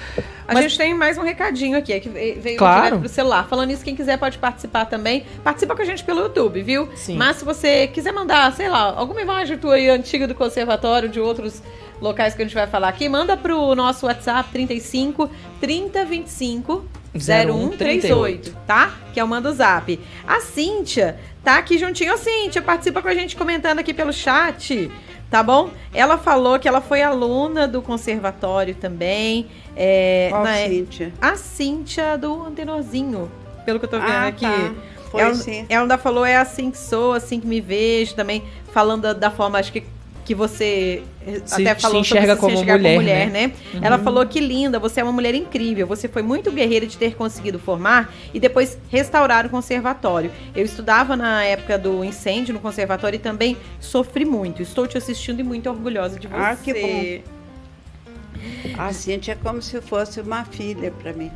Speaker 2: A gente tem mais um recadinho aqui, que veio direto pro celular. Falando isso, quem quiser pode participar também. Participa com a gente pelo YouTube, viu?
Speaker 1: Sim.
Speaker 2: Mas se você quiser mandar, sei lá, alguma imagem tua aí antiga do conservatório, de outros locais que a gente vai falar aqui, manda pro nosso WhatsApp 35 30 25 0138, tá? Que é o Manda o Zap. A Cíntia tá aqui juntinho. Ô, Cíntia, participa com a gente comentando aqui pelo chat, tá bom? Ela falou que ela foi aluna do conservatório também.
Speaker 3: Qual Cíntia?
Speaker 2: A Cíntia do Antenorzinho, pelo que eu tô vendo aqui.
Speaker 3: Tá. Foi sim.
Speaker 2: Ela ainda falou, é assim que sou, assim que me vejo também, falando da forma, acho que que você
Speaker 1: se
Speaker 2: até falou
Speaker 1: se enxerga
Speaker 2: sobre
Speaker 1: como
Speaker 2: enxergar
Speaker 1: mulher,
Speaker 2: né?
Speaker 1: Uhum.
Speaker 2: Ela falou que linda, você é uma mulher incrível, você foi muito guerreira de ter conseguido formar e depois restaurar o conservatório. Eu estudava na época do incêndio no conservatório e também sofri muito. Estou te assistindo e muito orgulhosa de você.
Speaker 3: Ah, que bom. A Cíntia é como se fosse uma filha para mim.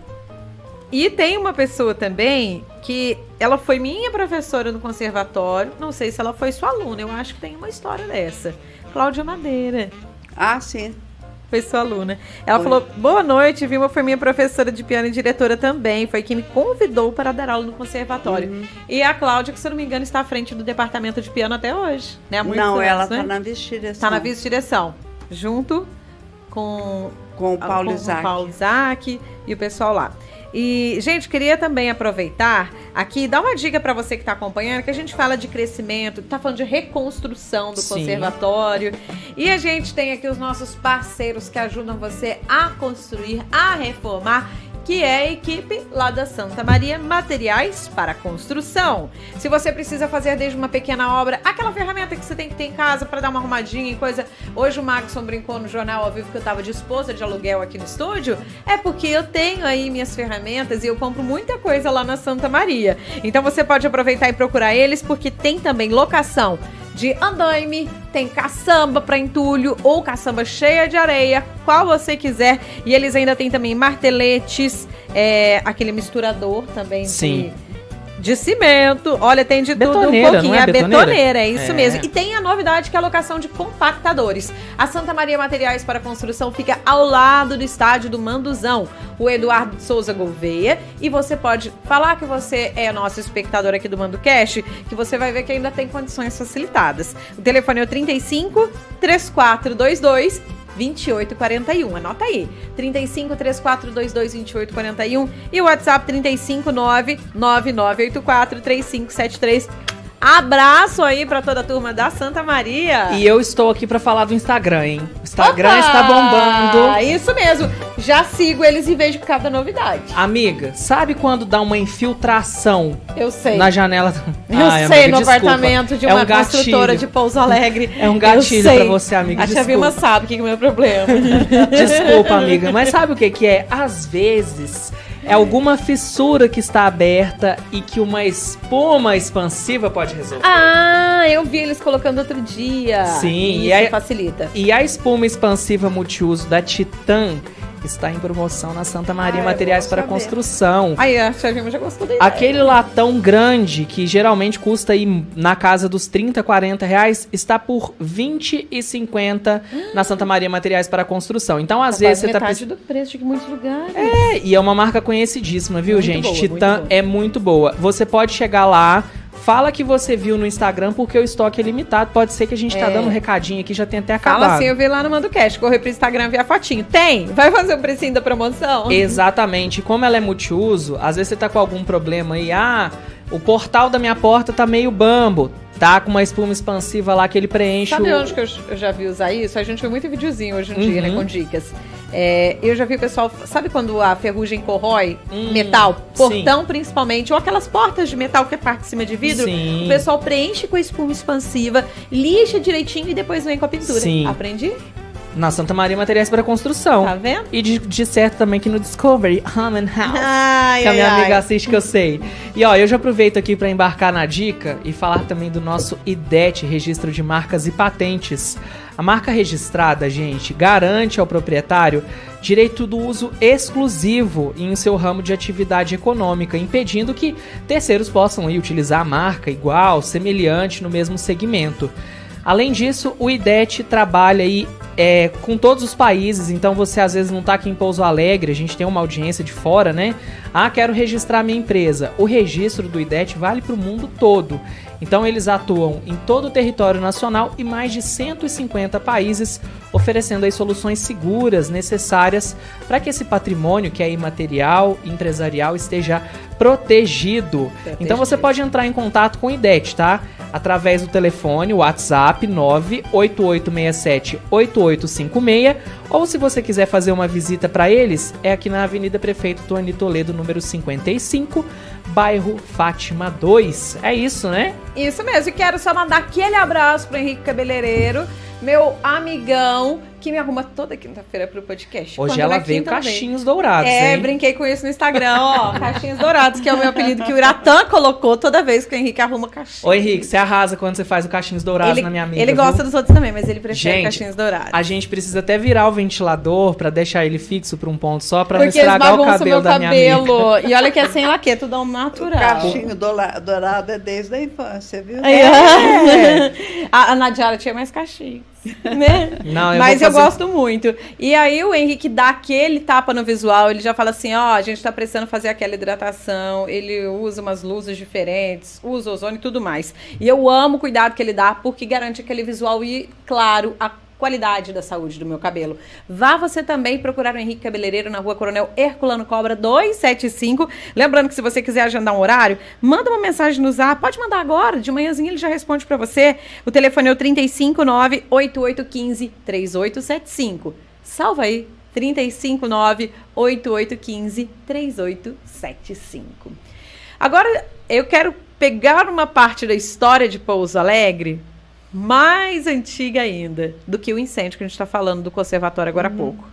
Speaker 2: E tem uma pessoa também que ela foi minha professora no conservatório. Não sei se ela foi sua aluna, eu acho que tem uma história dessa. Cláudia Madeira.
Speaker 3: Ah, sim.
Speaker 2: Foi sua aluna. Ela falou, boa noite, Vilma foi minha professora de piano e diretora também. Foi quem me convidou para dar aula no conservatório.
Speaker 3: Uhum.
Speaker 2: E a Cláudia, que se eu não me engano, está à frente do departamento de piano até hoje. Né? Há muitos
Speaker 3: Não,
Speaker 2: anos,
Speaker 3: ela
Speaker 2: né?
Speaker 3: está na vice-direção.
Speaker 2: Está na vice-direção. Junto com
Speaker 3: o Paulo
Speaker 2: com o Paulo Isaac e o pessoal lá. E, gente, queria também aproveitar aqui, dar uma dica para você que está acompanhando, que a gente fala de crescimento, tá falando de reconstrução do conservatório. E a gente tem aqui os nossos parceiros que ajudam você a construir, a reformar, que é a equipe lá da Santa Maria Materiais para Construção. Se você precisa fazer desde uma pequena obra, aquela ferramenta que você tem que ter em casa para dar uma arrumadinha e coisa. Hoje o Maxson brincou no Jornal ao Vivo que eu estava de esposa de aluguel aqui no estúdio. É porque eu tenho aí minhas ferramentas e eu compro muita coisa lá na Santa Maria. Então você pode aproveitar e procurar eles, porque tem também locação de andaime, tem caçamba para entulho ou caçamba cheia de areia, qual você quiser. E eles ainda tem também marteletes, aquele misturador também de cimento. Olha, tem de tudo um pouquinho.
Speaker 1: Não é
Speaker 2: a betoneira, é isso mesmo. E tem a novidade que é a locação de compactadores. A Santa Maria Materiais para Construção fica ao lado do estádio do Manduzão, o Eduardo de Souza Gouveia. E você pode falar que você é nosso espectador aqui do MandoCast, que você vai ver que ainda tem condições facilitadas. O telefone é o 35 3422 2841. Anota aí. 35 3422 2841 e o WhatsApp 359 9984 3573. Abraço aí pra toda a turma da Santa Maria.
Speaker 1: E eu estou aqui pra falar do Instagram, hein? O Instagram está bombando.
Speaker 2: Isso mesmo. Já sigo eles e vejo cada novidade.
Speaker 1: Amiga, sabe quando dá uma infiltração
Speaker 2: Eu sei.
Speaker 1: na janela?
Speaker 2: Eu sei, no apartamento de uma construtora de Pouso Alegre.
Speaker 1: É um gatilho pra você, amiga.
Speaker 2: A tia Vilma sabe o que é o meu problema.
Speaker 1: Desculpa, amiga. Mas sabe o que é? Às vezes é alguma fissura que está aberta e que uma espuma expansiva pode resolver.
Speaker 2: Ah, eu vi eles colocando outro dia.
Speaker 1: Sim.
Speaker 2: Isso facilita.
Speaker 1: E a espuma expansiva multiuso da Titan está em promoção na Santa Maria Materiais para Construção.
Speaker 2: Aí, a tia Vilma já gostou dele.
Speaker 1: Aquele latão grande, que geralmente custa aí na casa dos 30, 40 reais, está por 20 e 50 na Santa Maria Materiais para Construção. Então, às vezes, você tá
Speaker 2: metade do preço de muitos lugares.
Speaker 1: E é uma marca conhecidíssima, viu,
Speaker 2: Muito
Speaker 1: gente?
Speaker 2: boa,
Speaker 1: Titan é muito boa. Você pode chegar lá, fala que você viu no Instagram, porque o estoque é limitado. Pode ser que a gente tá dando um recadinho aqui, já tem até acabado.
Speaker 2: Fala assim, eu vi lá no MandoCast, correr pro Instagram ver a fotinho. Tem? Vai fazer o precinho da promoção?
Speaker 1: Exatamente. Como ela é multiuso, às vezes você tá com algum problema aí, o portal da minha porta tá meio bambo. Tá com uma espuma expansiva lá que ele preenche.
Speaker 2: Sabe onde que eu já vi usar isso? A gente vê muito videozinho hoje em dia, né? Com dicas. Eu já vi o pessoal... Sabe quando a ferrugem corrói metal? Portão, principalmente. Ou aquelas portas de metal que é parte de cima de vidro.
Speaker 1: Sim.
Speaker 2: O pessoal preenche com a espuma expansiva, lixa direitinho e depois vem com a pintura.
Speaker 1: Sim.
Speaker 2: Aprendi?
Speaker 1: Na Santa Maria Materiais para Construção.
Speaker 2: Tá vendo?
Speaker 1: E de certo também que no Discovery Home and House.
Speaker 2: Ai,
Speaker 1: que a minha amiga assiste, que eu sei. E ó, eu já aproveito aqui para embarcar na dica e falar também do nosso IDET, Registro de Marcas e Patentes. A marca registrada, gente, garante ao proprietário direito do uso exclusivo em seu ramo de atividade econômica, impedindo que terceiros possam utilizar a marca igual, semelhante no mesmo segmento. Além disso, o IDET trabalha aí com todos os países, então você às vezes não está aqui em Pouso Alegre, a gente tem uma audiência de fora, né? Quero registrar minha empresa. O registro do IDET vale para o mundo todo. Então eles atuam em todo o território nacional e mais de 150 países, oferecendo aí soluções seguras, necessárias para que esse patrimônio, que é imaterial e empresarial, esteja protegido. Então você pode entrar em contato com o IDET, tá? Através do telefone, WhatsApp 98867-8856, ou se você quiser fazer uma visita para eles, é aqui na Avenida Prefeito Tony Toledo, número 55, bairro Fátima 2. É isso, né?
Speaker 2: Isso mesmo. E quero só mandar aquele abraço pro Henrique Cabeleireiro, meu amigão, que me arruma toda quinta-feira pro podcast.
Speaker 1: Hoje
Speaker 2: Quando
Speaker 1: ela
Speaker 2: não é
Speaker 1: veio
Speaker 2: quinta, não
Speaker 1: cachinhos dourados,
Speaker 2: É,
Speaker 1: hein?
Speaker 2: brinquei com isso no Instagram, ó. Cachinhos dourados, que é o meu apelido que o Iratã colocou toda vez que o Henrique arruma cachinhos.
Speaker 1: Ô, Henrique, você arrasa quando você faz o cachinhos dourados na minha amiga,
Speaker 2: Ele
Speaker 1: viu?
Speaker 2: gosta dos outros também, mas ele prefere
Speaker 1: Gente,
Speaker 2: cachinhos dourados.
Speaker 1: A gente precisa até virar o ventilador pra deixar ele fixo pra um ponto só, pra
Speaker 2: Porque
Speaker 1: não estragar
Speaker 2: eles
Speaker 1: o
Speaker 2: bagunçam
Speaker 1: cabelo
Speaker 2: meu
Speaker 1: da minha amiga.
Speaker 2: cabelo. E olha que é sem laque, é tudo ao
Speaker 3: O
Speaker 2: natural.
Speaker 3: cachinho dourado é desde a infância, viu?
Speaker 2: A Nadiara tinha mais cachinhos, né?
Speaker 1: Não,
Speaker 2: Mas
Speaker 1: vou
Speaker 2: eu
Speaker 1: fazer-
Speaker 2: gosto muito. E aí o Henrique dá aquele tapa no visual, ele já fala assim, ó, a gente tá precisando fazer aquela hidratação, ele usa umas luzes diferentes, usa ozônio e tudo mais. E eu amo o cuidado que ele dá, porque garante aquele visual e, claro, a qualidade da saúde do meu cabelo. Vá você também procurar o Henrique Cabeleireiro na Rua Coronel Herculano Cobra 275. Lembrando que se você quiser agendar um horário, manda uma mensagem no Zap. Pode mandar agora, de manhãzinha ele já responde para você. O telefone é o 359-8815-3875. Salva aí, 359-8815-3875. Agora, eu quero pegar uma parte da história de Pouso Alegre mais antiga ainda do que o incêndio que a gente está falando do conservatório agora há pouco.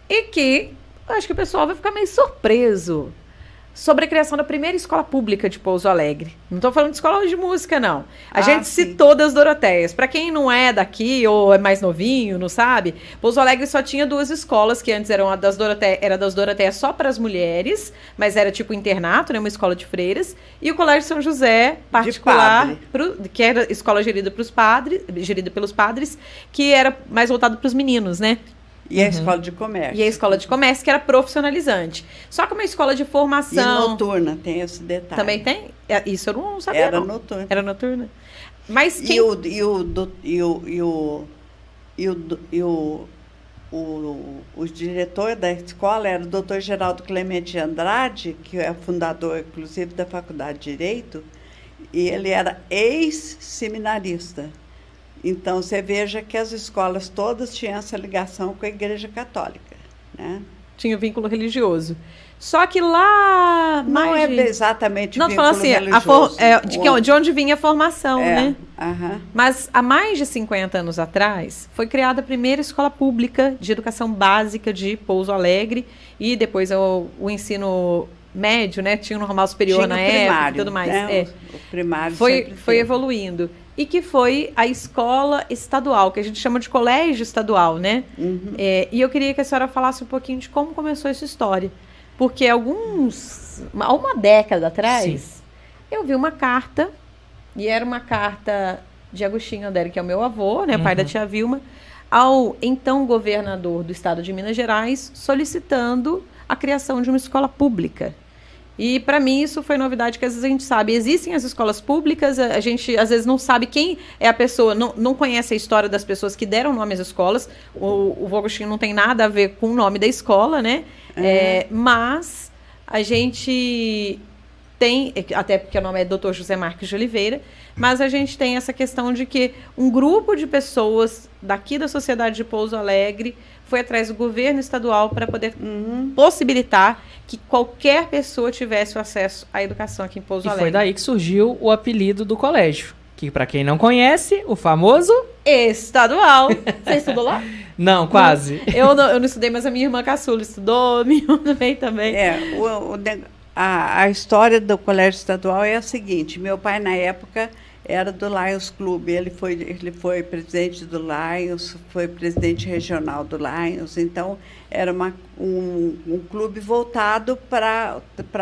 Speaker 2: E que eu acho que o pessoal vai ficar meio surpreso sobre a criação da primeira escola pública de Pouso Alegre. Não estou falando de escola de música, não. A gente
Speaker 3: sim.
Speaker 2: citou das Doroteias. Para quem não é daqui ou é mais novinho, não sabe, Pouso Alegre só tinha duas escolas, que antes eram das Doroteias só para as mulheres, mas era tipo internato, né, uma escola de freiras, e o Colégio São José particular, que era escola gerida pelos padres, que era mais voltado para os meninos, né?
Speaker 3: E a escola de comércio.
Speaker 2: E a escola de comércio, que era profissionalizante. Só que uma escola de
Speaker 3: E
Speaker 2: formação...
Speaker 3: noturna, tem esse detalhe.
Speaker 2: Também tem? Isso eu não sabia,
Speaker 3: Era
Speaker 2: não.
Speaker 3: noturna.
Speaker 2: Era noturna. Mas quem...
Speaker 3: O diretor da escola era o Dr. Geraldo Clemente de Andrade, que é fundador, inclusive, da Faculdade de Direito, e ele era ex-seminarista. Então, você veja que as escolas todas tinham essa ligação com a Igreja Católica, né?
Speaker 2: Tinha o vínculo religioso. Só que lá...
Speaker 3: Não
Speaker 2: mais
Speaker 3: é
Speaker 2: de...
Speaker 3: exatamente
Speaker 2: Não, tô falando
Speaker 3: vínculo
Speaker 2: assim,
Speaker 3: religioso.
Speaker 2: de onde vinha a formação, né?
Speaker 3: Aham.
Speaker 2: Mas há mais de 50 anos atrás, foi criada a primeira escola pública de educação básica de Pouso Alegre, e depois o ensino médio, né? Tinha o normal superior
Speaker 3: Tinha
Speaker 2: na
Speaker 3: o
Speaker 2: época e
Speaker 3: primário,
Speaker 2: tudo mais.
Speaker 3: né? O primário
Speaker 2: Foi
Speaker 3: sempre teve.
Speaker 2: evoluindo. E que foi a escola estadual, que a gente chama de colégio estadual, né?
Speaker 3: Uhum.
Speaker 2: E eu queria que a senhora falasse um pouquinho de como começou essa história. Porque há uma década atrás,
Speaker 1: Sim.
Speaker 2: eu vi uma carta, e era uma carta de Agostinho Andere, que é o meu avô, né, pai da tia Vilma, ao então governador do estado de Minas Gerais, solicitando a criação de uma escola pública. E para mim isso foi novidade, que às vezes a gente sabe, existem as escolas públicas, a gente às vezes não sabe quem é a pessoa, não conhece a história das pessoas que deram nome às escolas. O Agostinho não tem nada a ver com o nome da escola, né? Mas a gente tem, até porque o nome é Dr. José Marques de Oliveira, mas a gente tem essa questão de que um grupo de pessoas daqui da sociedade de Pouso Alegre foi atrás do governo estadual para poder possibilitar que qualquer pessoa tivesse o acesso à educação aqui em Pouso
Speaker 1: E
Speaker 2: Alegre.
Speaker 1: foi daí que surgiu o apelido do colégio. Que, pra quem não conhece, o famoso...
Speaker 2: Estadual. Você estudou lá?
Speaker 1: Não, quase.
Speaker 2: Eu não estudei, mas a minha irmã caçula estudou, minha irmã também.
Speaker 3: A história do colégio estadual é a seguinte: meu pai, na época, era do Lions Clube. Ele foi presidente do Lions, foi presidente regional do Lions. Então, era um clube voltado para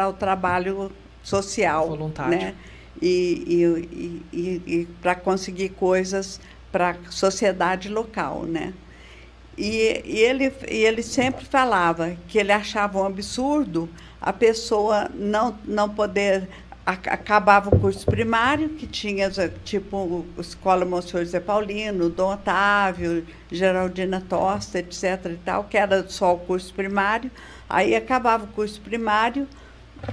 Speaker 3: o trabalho social.
Speaker 1: Voluntário.
Speaker 3: Né? E para conseguir coisas para a sociedade local, né? E ele sempre falava que ele achava um absurdo a pessoa não poder... Acabava o curso primário, que tinha, tipo, Escola Monsenhor José Paulino, Dom Otávio, Geraldina Tosta, etc. e tal, que era só o curso primário. Aí acabava o curso primário.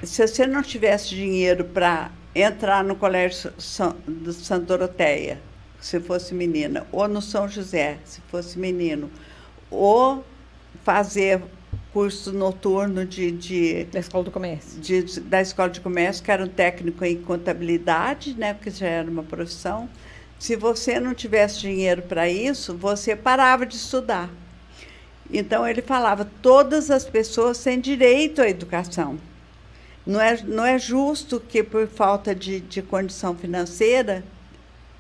Speaker 3: Se você não tivesse dinheiro para entrar no Colégio de Santa Doroteia, se fosse menina, ou no São José, se fosse menino, ou fazer curso noturno
Speaker 2: da Escola do Comércio.
Speaker 3: Da Escola de Comércio, que era um técnico em contabilidade, né, porque já era uma profissão. se você não tivesse dinheiro para isso, você parava de estudar. Então, ele falava, todas as pessoas têm direito à educação. Não é justo que, por falta de condição financeira,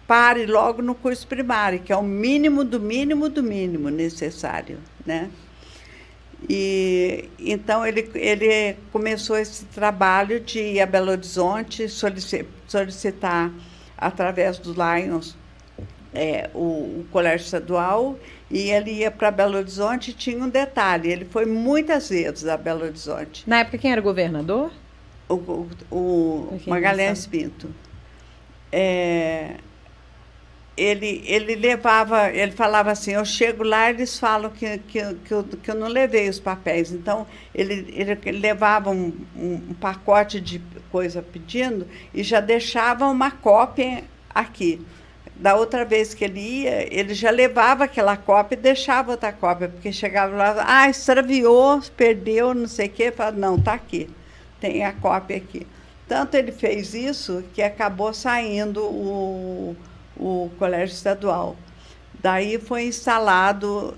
Speaker 3: pare logo no curso primário, que é o mínimo do mínimo do mínimo necessário, né? E então ele começou esse trabalho de ir a Belo Horizonte, solicitar através do Lions o colégio estadual, e ele ia para Belo Horizonte. E tinha um detalhe, ele foi muitas vezes a Belo Horizonte.
Speaker 2: Na época, quem era o governador?
Speaker 3: O Magalhães Pinto. Ele falava assim, eu chego lá, eles falam que eu não levei os papéis. Então, ele levava um pacote de coisa pedindo e já deixava uma cópia aqui. Da outra vez que ele ia, ele já levava aquela cópia e deixava outra cópia, porque chegava lá, extraviou, perdeu, não sei o quê. Falava, não, está aqui, tem a cópia aqui. Tanto ele fez isso que acabou saindo o colégio estadual. Daí foi instalado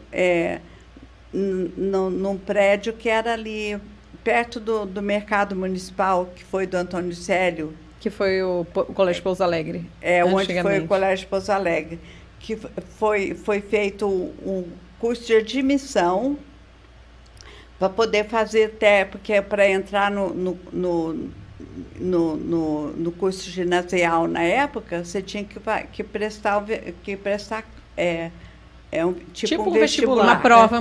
Speaker 3: num prédio que era ali perto do mercado municipal, que foi do Antônio Célio.
Speaker 2: Que foi o Colégio Pouso Alegre.
Speaker 3: Onde foi o Colégio Pouso Alegre. Que foi feito um curso de admissão para poder fazer porque para entrar no curso ginasial na época, você tinha que prestar um vestibular.
Speaker 2: Uma prova.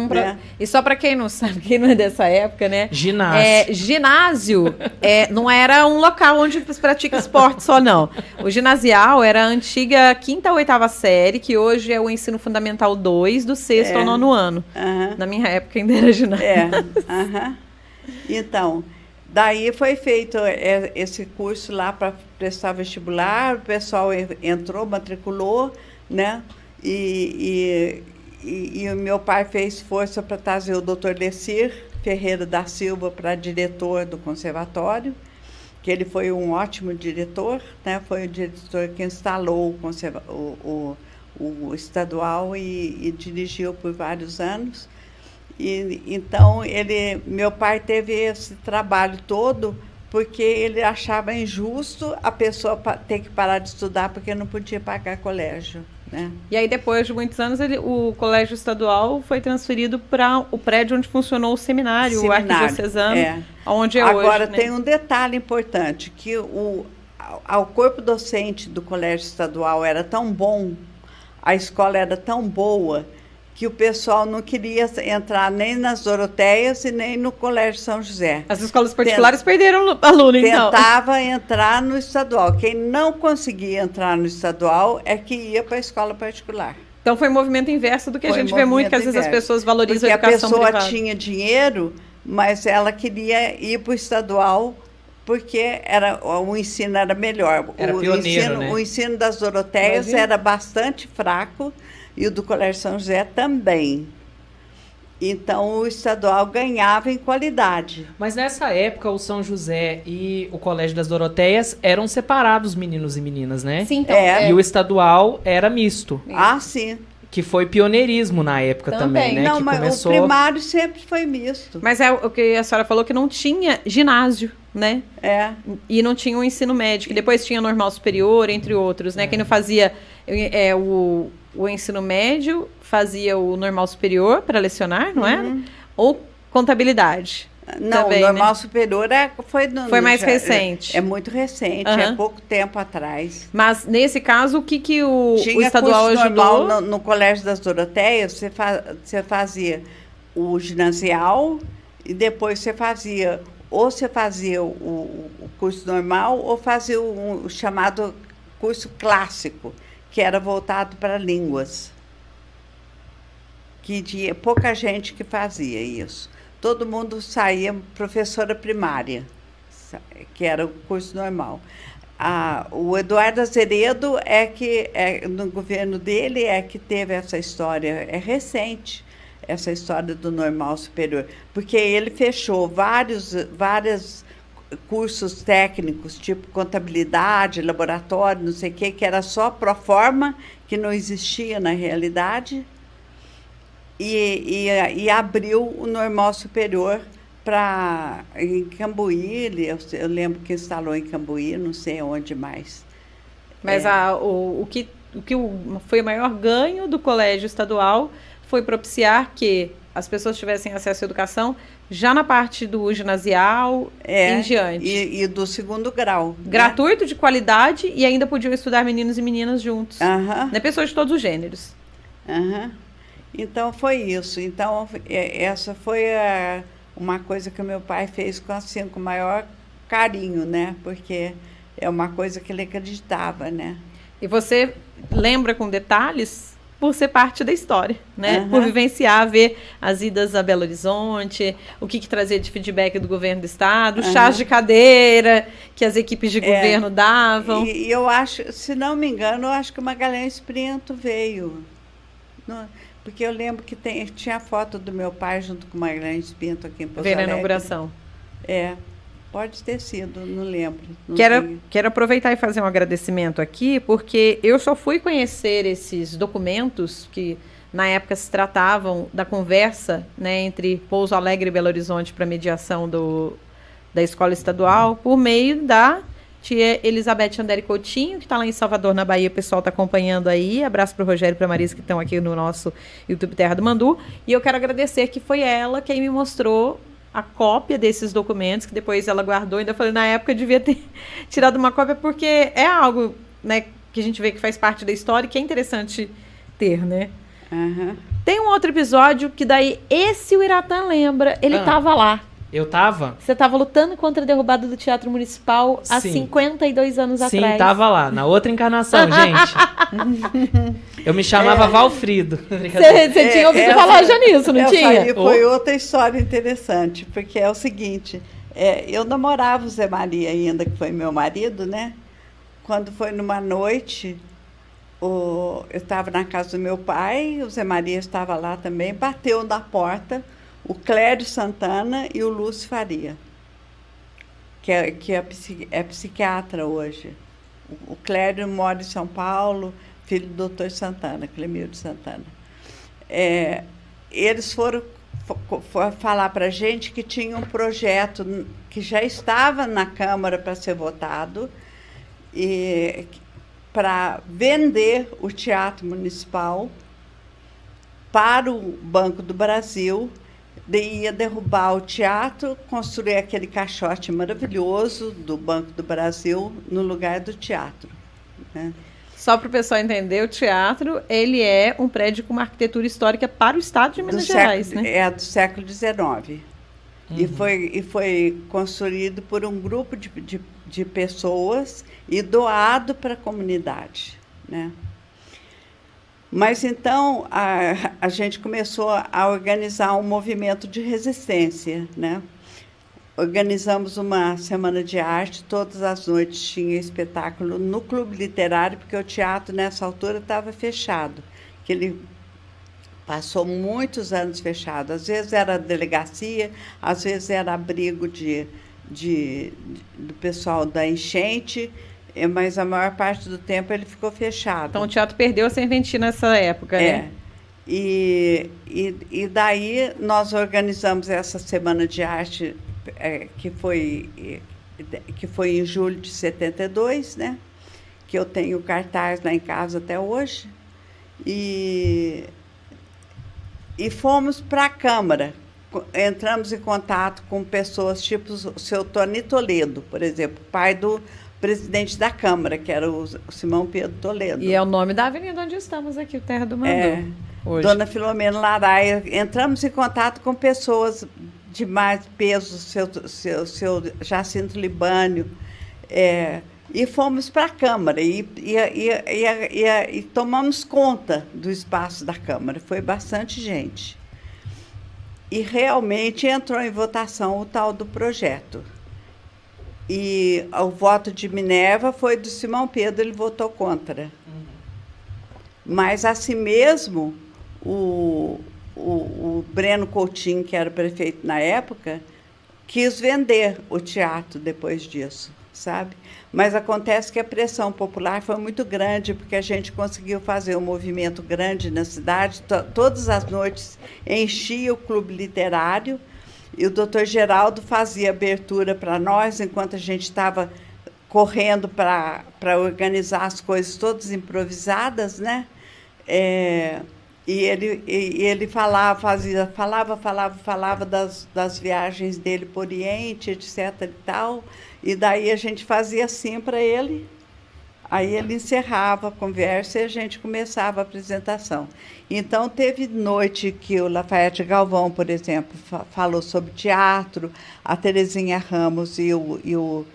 Speaker 2: E só para quem não sabe, quem não é dessa época, né? Ginásio não era um local onde se pratica esporte só, não. O ginasial era a antiga 5ª ou 8ª série, que hoje é o ensino fundamental 2, do 6º ao 9º ano. Na minha época ainda era ginásio.
Speaker 3: Então, daí foi feito esse curso lá para prestar vestibular, o pessoal entrou, matriculou, né? E o meu pai fez força para trazer o Dr. Lecir Ferreira da Silva para diretor do conservatório, que ele foi um ótimo diretor, né? Foi o diretor que instalou o estadual e dirigiu por vários anos. Então, meu pai teve esse trabalho todo porque ele achava injusto a pessoa ter que parar de estudar porque não podia pagar colégio, né? E
Speaker 2: aí, depois de muitos anos, o colégio estadual foi transferido para o prédio onde funcionou o seminário, o arquidiocesano, onde é hoje.
Speaker 3: Agora, tem um detalhe importante, que o corpo docente do colégio estadual era tão bom, a escola era tão boa, que o pessoal não queria entrar nem nas Doroteias e nem no Colégio São José.
Speaker 2: As escolas particulares perderam aluno, então.
Speaker 3: Tentava entrar no estadual. Quem não conseguia entrar no estadual é que ia para a escola particular.
Speaker 2: Então foi um movimento inverso do que a gente vê muito, que às vezes as pessoas valorizam a educação privada.
Speaker 3: Porque a pessoa tinha dinheiro, mas ela queria ir para o estadual porque o ensino era melhor.
Speaker 1: Era pioneiro, né?
Speaker 3: O ensino das Doroteias era bastante fraco, e o do Colégio São José também. Então, o estadual ganhava em qualidade.
Speaker 1: Mas nessa época, o São José e o Colégio das Doroteias eram separados, meninos e meninas, né?
Speaker 2: Sim, então.
Speaker 1: E o estadual era misto.
Speaker 3: Sim.
Speaker 1: Que foi pioneirismo na época também, né?
Speaker 3: Não,
Speaker 1: que
Speaker 3: mas
Speaker 1: começou...
Speaker 3: o primário sempre foi misto.
Speaker 2: Mas o que a senhora falou, que não tinha ginásio, né? E não tinha o ensino médio, que depois tinha normal superior, entre outros, né? Quem não fazia o ensino médio, fazia o normal superior para lecionar, não é? Ou contabilidade.
Speaker 3: Não, também, o normal superior
Speaker 2: foi mais recente.
Speaker 3: É muito recente, é pouco tempo atrás.
Speaker 2: Mas, nesse caso, o que o
Speaker 3: Tinha
Speaker 2: estadual
Speaker 3: curso
Speaker 2: ajudou?
Speaker 3: Normal, no Colégio das Doroteias, você fazia o ginasial e depois você fazia o curso normal ou fazia o chamado curso clássico, que era voltado para línguas. Que tinha pouca gente que fazia isso. Todo mundo saía professora primária, que era o curso normal. O Eduardo Azeredo no governo dele que teve essa história, é recente, essa história do normal superior, porque ele fechou várias cursos técnicos, tipo contabilidade, laboratório, não sei o quê, que era só pro forma, que não existia na realidade, e abriu o normal superior em Cambuí. Eu lembro que instalou em Cambuí, não sei onde mais.
Speaker 2: Mas o que foi o maior ganho do colégio estadual foi propiciar que as pessoas tivessem acesso à educação já na parte do ginasial em diante.
Speaker 3: E do segundo grau.
Speaker 2: Gratuito, de qualidade, e ainda podiam estudar meninos e meninas juntos. Né? Pessoas de todos os gêneros.
Speaker 3: Então, foi isso. Então, essa foi uma coisa que o meu pai fez com o maior carinho, né? Porque é uma coisa que ele acreditava, né?
Speaker 2: E você lembra com detalhes por ser parte da história, né? Por vivenciar, ver as idas a Belo Horizonte, o que trazia de feedback do governo do estado, chás de cadeira que as equipes de governo davam.
Speaker 3: E eu acho, se não me engano, eu acho que o Magalhães Pinto veio. Porque eu lembro que tinha foto do meu pai junto com o Magalhães Pinto aqui em Pouso Alegre.
Speaker 2: Ver a inauguração.
Speaker 3: Pode ter sido, não lembro.
Speaker 2: Quero aproveitar e fazer um agradecimento aqui, porque eu só fui conhecer esses documentos que, na época, se tratavam da conversa, né, entre Pouso Alegre e Belo Horizonte para mediação da escola estadual, por meio da tia Elizabeth Andere Coutinho, que está lá em Salvador, na Bahia. O pessoal está acompanhando aí. Abraço para o Rogério e para a Marisa, que estão aqui no nosso YouTube Terra do Mandu. E eu quero agradecer que foi ela quem me mostrou a cópia desses documentos, que depois ela guardou. Ainda falei, na época eu devia ter tirado uma cópia, porque é algo, né, que a gente vê que faz parte da história e que é interessante ter, né? Tem um outro episódio que daí esse o Iratã lembra. Ele estava lá.
Speaker 1: Eu tava?
Speaker 2: Você estava lutando contra a derrubada do Teatro Municipal há 52 anos atrás.
Speaker 1: Sim, tava lá, na outra encarnação, gente. Eu me chamava Valfrido.
Speaker 2: Você tinha ouvido falar já nisso, não tinha?
Speaker 3: Aí foi outra história interessante, porque é o seguinte, eu namorava o Zé Maria ainda, que foi meu marido, né? Quando foi numa noite, eu estava na casa do meu pai, o Zé Maria estava lá também, bateu na porta o Clério Santana e o Lúcio Faria, que é psiquiatra hoje. O Clério mora em São Paulo, filho do doutor Santana, Clemildo Santana. Eles foram falar para a gente que tinha um projeto que já estava na Câmara para ser votado, para vender o Teatro Municipal para o Banco do Brasil. Ia derrubar o teatro, construir aquele caixote maravilhoso do Banco do Brasil no lugar do teatro, né?
Speaker 2: Só para o pessoal entender, o teatro, ele é um prédio com uma arquitetura histórica para o estado de Minas Gerais, né?
Speaker 3: É do século XIX. E foi construído por um grupo de pessoas e doado para a comunidade, né? Mas, então, a gente começou a organizar um movimento de resistência, né? Organizamos uma semana de arte, todas as noites tinha espetáculo no Clube Literário, porque o teatro, nessa altura, estava fechado. Que ele passou muitos anos fechado. Às vezes era delegacia, às vezes era abrigo do pessoal da enchente, mas a maior parte do tempo ele ficou fechado.
Speaker 2: Então o teatro perdeu a serventia nessa época, né?
Speaker 3: E daí nós organizamos essa semana de arte, que foi em julho de 72, né? Que eu tenho cartaz lá em casa até hoje. E fomos para a Câmara. Entramos em contato com pessoas tipo o seu Tony Toledo, por exemplo, pai do presidente da Câmara, que era o Simão Pedro Toledo.
Speaker 2: E é o nome da avenida onde estamos aqui, o Terra do Mandu. Hoje.
Speaker 3: Dona Filomena Laraia. Entramos em contato com pessoas de mais peso, seu Jacinto Libânio, e fomos para a Câmara e tomamos conta do espaço da Câmara. Foi bastante gente. E realmente entrou em votação o tal do projeto. E o voto de Minerva foi do Simão Pedro, ele votou contra. Mas, assim mesmo, o Breno Coutinho, que era prefeito na época, quis vender o teatro depois disso, sabe? Mas acontece que a pressão popular foi muito grande, porque a gente conseguiu fazer um movimento grande na cidade. Todas as noites enchia o clube literário, e o doutor Geraldo fazia abertura para nós, enquanto a gente estava correndo para organizar as coisas todas improvisadas, né? E ele falava das viagens dele para o Oriente, etc. e tal. E daí a gente fazia assim para ele. Aí ele encerrava a conversa e a gente começava a apresentação. Então, teve noite que o Lafayette Galvão, por exemplo, falou sobre teatro, a Terezinha Ramos e o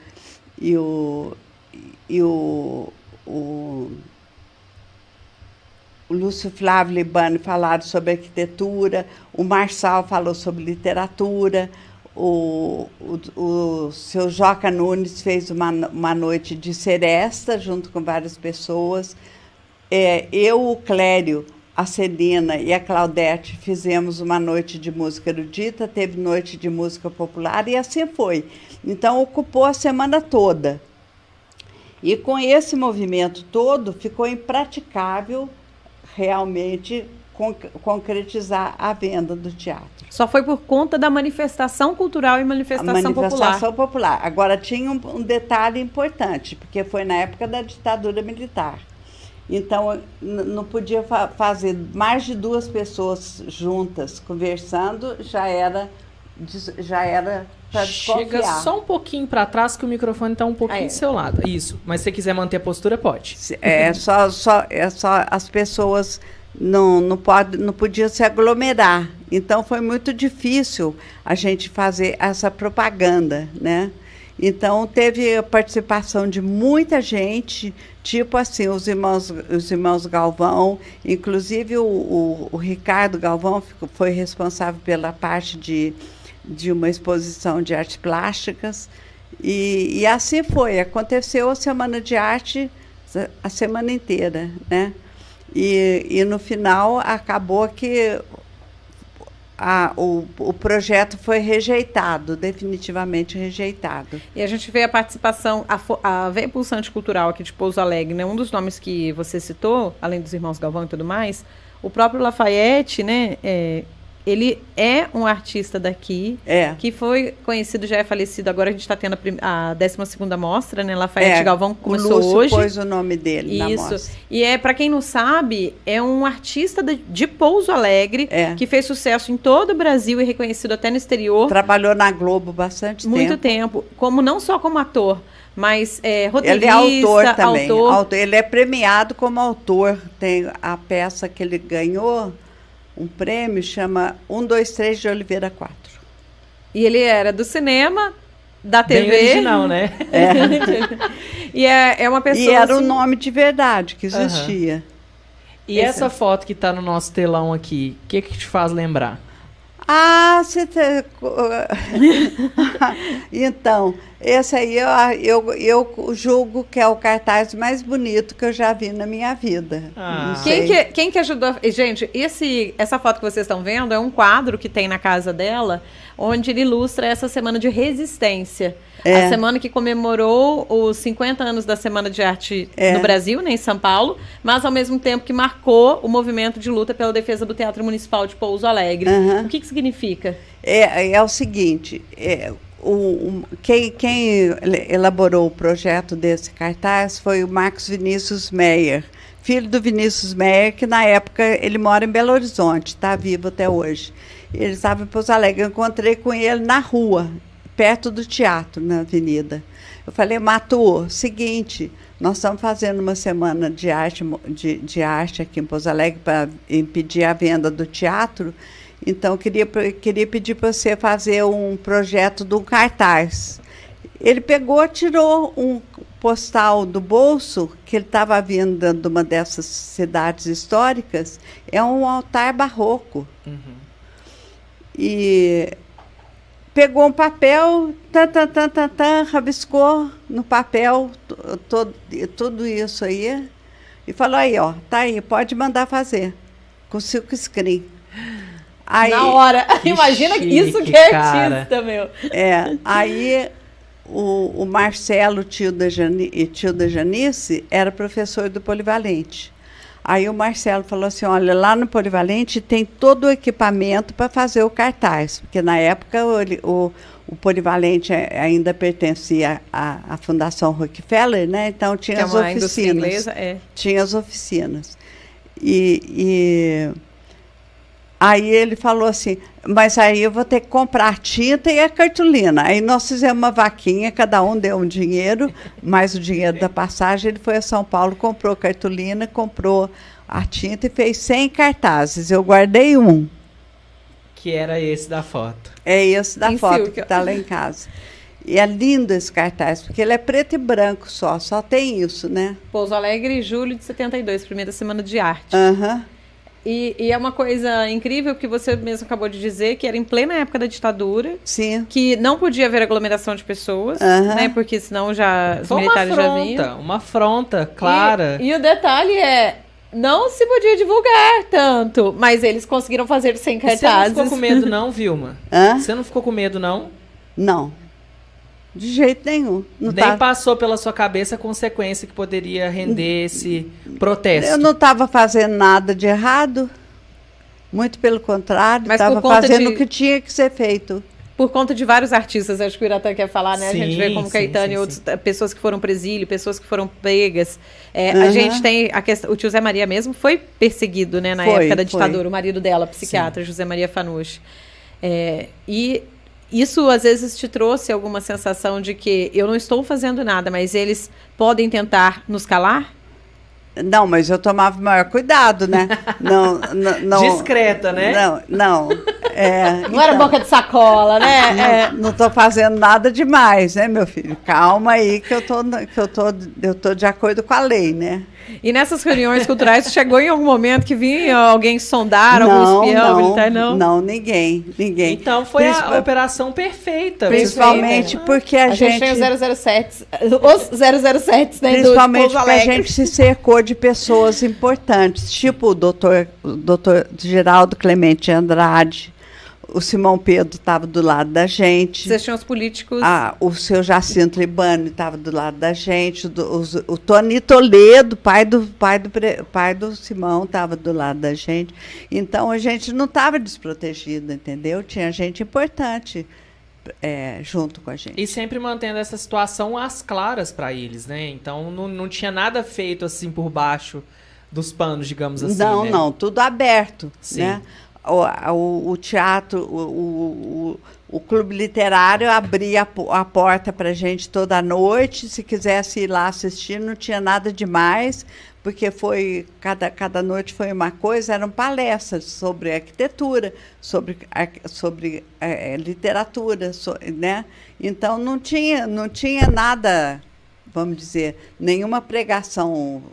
Speaker 3: Lúcio Flávio Libani falaram sobre arquitetura, o Marçal falou sobre literatura, o seu Joca Nunes fez uma noite de seresta junto com várias pessoas. Eu, o Clério, a Celina e a Claudete fizemos uma noite de música erudita, teve noite de música popular e assim foi. Então, ocupou a semana toda. E com esse movimento todo, ficou impraticável realmente concretizar a venda do teatro.
Speaker 2: Só foi por conta da manifestação cultural e manifestação popular.
Speaker 3: Agora, tinha um detalhe importante, porque foi na época da ditadura militar. Então, não podia fazer mais de 2 pessoas juntas conversando, já era para desconfiar.
Speaker 1: Chega só um pouquinho para trás, que o microfone está um pouquinho do seu lado. Isso, mas se você quiser manter a postura, pode.
Speaker 3: Só as pessoas não podiam se aglomerar. Então, foi muito difícil a gente fazer essa propaganda, né? Então, teve a participação de muita gente, tipo assim, os irmãos Galvão, inclusive o Ricardo Galvão foi responsável pela parte de uma exposição de artes plásticas, e assim foi. Aconteceu a Semana de Arte a semana inteira, né? E no final acabou que o projeto foi rejeitado, definitivamente rejeitado.
Speaker 2: E a gente vê a participação, a veia pulsante cultural aqui de Pouso Alegre, né? Um dos nomes que você citou, além dos irmãos Galvão e tudo mais, o próprio Lafayette, né? Ele é um artista daqui, que foi conhecido, já é falecido. Agora a gente está tendo a 12ª mostra, né? Lafayette Galvão começou hoje.
Speaker 3: O Lúcio pôs o nome dele na mostra.
Speaker 2: E para quem não sabe, é um artista de Pouso Alegre, que fez sucesso em todo o Brasil e reconhecido até no exterior.
Speaker 3: Trabalhou na Globo bastante tempo.
Speaker 2: Muito tempo. Não só como ator, mas roteirista,
Speaker 3: ele é autor também. Ele é premiado como autor. Tem a peça que ele ganhou, um prêmio, chama 1, 2, 3 de Oliveira 4.
Speaker 2: E ele era do cinema, da TV.
Speaker 1: Bem original, né?
Speaker 2: E é uma pessoa...
Speaker 3: E era um nome de verdade que existia.
Speaker 1: E essa foto que está no nosso telão aqui, o que te faz lembrar?
Speaker 3: Então, esse aí eu julgo que é o cartaz mais bonito que eu já vi na minha vida.
Speaker 2: Quem que ajudou? Gente, essa foto que vocês estão vendo é um quadro que tem na casa dela, onde ele ilustra essa semana de resistência. A semana que comemorou os 50 anos da Semana de Arte no Brasil, né, em São Paulo, mas ao mesmo tempo que marcou o movimento de luta pela defesa do Teatro Municipal de Pouso Alegre. O que significa?
Speaker 3: É o seguinte, quem elaborou o projeto desse cartaz foi o Marcos Vinícius Meyer, filho do Vinícius Meyer, que na época ele mora em Belo Horizonte, está vivo até hoje. Ele estava em Pouso Alegre, eu encontrei com ele na rua, perto do teatro, na avenida. Eu falei, Matu, seguinte, nós estamos fazendo uma semana de arte aqui em Pouso Alegre para impedir a venda do teatro, então queria pedir para você fazer um projeto de um cartaz. Ele pegou, tirou um postal do bolso, que ele estava vindo de uma dessas cidades históricas, é um altar barroco. E pegou um papel, rabiscou no papel tudo isso aí, e falou, aí, ó, tá aí, pode mandar fazer, com silk screen. Aí,
Speaker 2: na hora. Imagina
Speaker 1: chique,
Speaker 2: isso que é
Speaker 1: cara.
Speaker 2: artista, meu.
Speaker 3: Aí o Marcelo, tio da Janice, era professor do Polivalente. Aí o Marcelo falou assim, olha, lá no Polivalente tem todo o equipamento para fazer o cartaz, porque na época o Polivalente ainda pertencia à Fundação Rockefeller, né? Então tinha
Speaker 2: Que é
Speaker 3: as
Speaker 2: uma indústria
Speaker 3: oficinas.
Speaker 2: inglesa,
Speaker 3: Tinha as oficinas. Aí ele falou assim, mas aí eu vou ter que comprar a tinta e a cartolina. Aí nós fizemos uma vaquinha, cada um deu um dinheiro, mais o dinheiro da passagem. Ele foi a São Paulo, comprou cartolina, comprou a tinta e fez 100 cartazes. Eu guardei um.
Speaker 1: Que era esse da foto.
Speaker 3: É esse da
Speaker 2: Em
Speaker 3: foto
Speaker 2: fio,
Speaker 3: que está lá em casa. E é lindo esse cartaz, porque ele é preto e branco só tem isso, né?
Speaker 2: Pouso Alegre, julho de 72, primeira semana de arte.
Speaker 3: Aham.
Speaker 2: E é uma coisa incrível que você mesmo acabou de dizer, que era em plena época da ditadura,
Speaker 3: Sim.
Speaker 2: que não podia haver aglomeração de pessoas, né? Porque senão já os
Speaker 1: Foi
Speaker 2: militares já vinham.
Speaker 1: uma afronta clara.
Speaker 2: E o detalhe é, não se podia divulgar tanto, mas eles conseguiram fazer 100
Speaker 1: E você não
Speaker 2: cartazes.
Speaker 1: ficou com medo não, Vilma?
Speaker 3: Hã?
Speaker 1: Você não ficou com medo não?
Speaker 3: Não. De jeito nenhum. Não
Speaker 1: Nem
Speaker 3: tá-
Speaker 1: passou pela sua cabeça a consequência que poderia render esse protesto?
Speaker 3: Eu não estava fazendo nada de errado. Muito pelo contrário,
Speaker 2: Mas por
Speaker 3: estava
Speaker 2: conta
Speaker 3: fazendo
Speaker 2: de-
Speaker 3: o que tinha que ser feito.
Speaker 2: Por conta de vários artistas, acho que o Iratan quer falar, né? A gente vê
Speaker 1: Sim,
Speaker 2: como
Speaker 1: sim,
Speaker 2: Caetano
Speaker 1: sim,
Speaker 2: e outros,
Speaker 1: sim.
Speaker 2: pessoas que foram presílio, pessoas que foram pregas. A
Speaker 3: Aham.
Speaker 2: gente tem a questão, o tio Zé Maria mesmo foi perseguido, né, na
Speaker 3: Foi,
Speaker 2: época da
Speaker 3: foi.
Speaker 2: ditadura, o marido dela, psiquiatra, José Maria Fanucci. E isso às vezes te trouxe alguma sensação de que eu não estou fazendo nada, mas eles podem tentar nos calar?
Speaker 3: Não, mas eu tomava o maior cuidado, né? Não,
Speaker 1: Discreta, né?
Speaker 3: Não.
Speaker 2: Não era boca de sacola, né?
Speaker 3: Não estou fazendo nada demais, né, meu filho? Calma aí que eu tô de acordo com a lei, né?
Speaker 2: E nessas reuniões culturais, chegou em algum momento que vinha alguém sondar, algum espião, militar, não?
Speaker 3: Não, ninguém.
Speaker 1: Então foi a operação perfeita.
Speaker 3: Principalmente porque a
Speaker 2: A gente
Speaker 3: gente...
Speaker 2: tem os 007, os 007, né?
Speaker 3: Principalmente
Speaker 2: do Pouso
Speaker 3: porque a
Speaker 2: Alegre.
Speaker 3: gente se cercou de pessoas importantes, tipo o doutor Geraldo Clemente Andrade, o Simão Pedro estava do lado da gente.
Speaker 2: Vocês tinham os políticos.
Speaker 3: O seu Jacinto Libani estava do lado da gente. O Tony Toledo, pai do Simão, estava do lado da gente. Então, a gente não estava desprotegida, entendeu? Tinha gente importante junto com a gente.
Speaker 1: E sempre mantendo essa situação às claras para eles, né? Então, não tinha nada feito assim por baixo dos panos, digamos assim,
Speaker 3: Não,
Speaker 1: né?
Speaker 3: não, tudo aberto,
Speaker 1: Sim.
Speaker 3: né? O teatro, o clube literário abria a porta para a gente toda noite. Se quisesse ir lá assistir, não tinha nada demais, porque cada noite foi uma coisa, eram palestras sobre arquitetura, sobre literatura, né? Então não tinha nada, vamos dizer, nenhuma pregação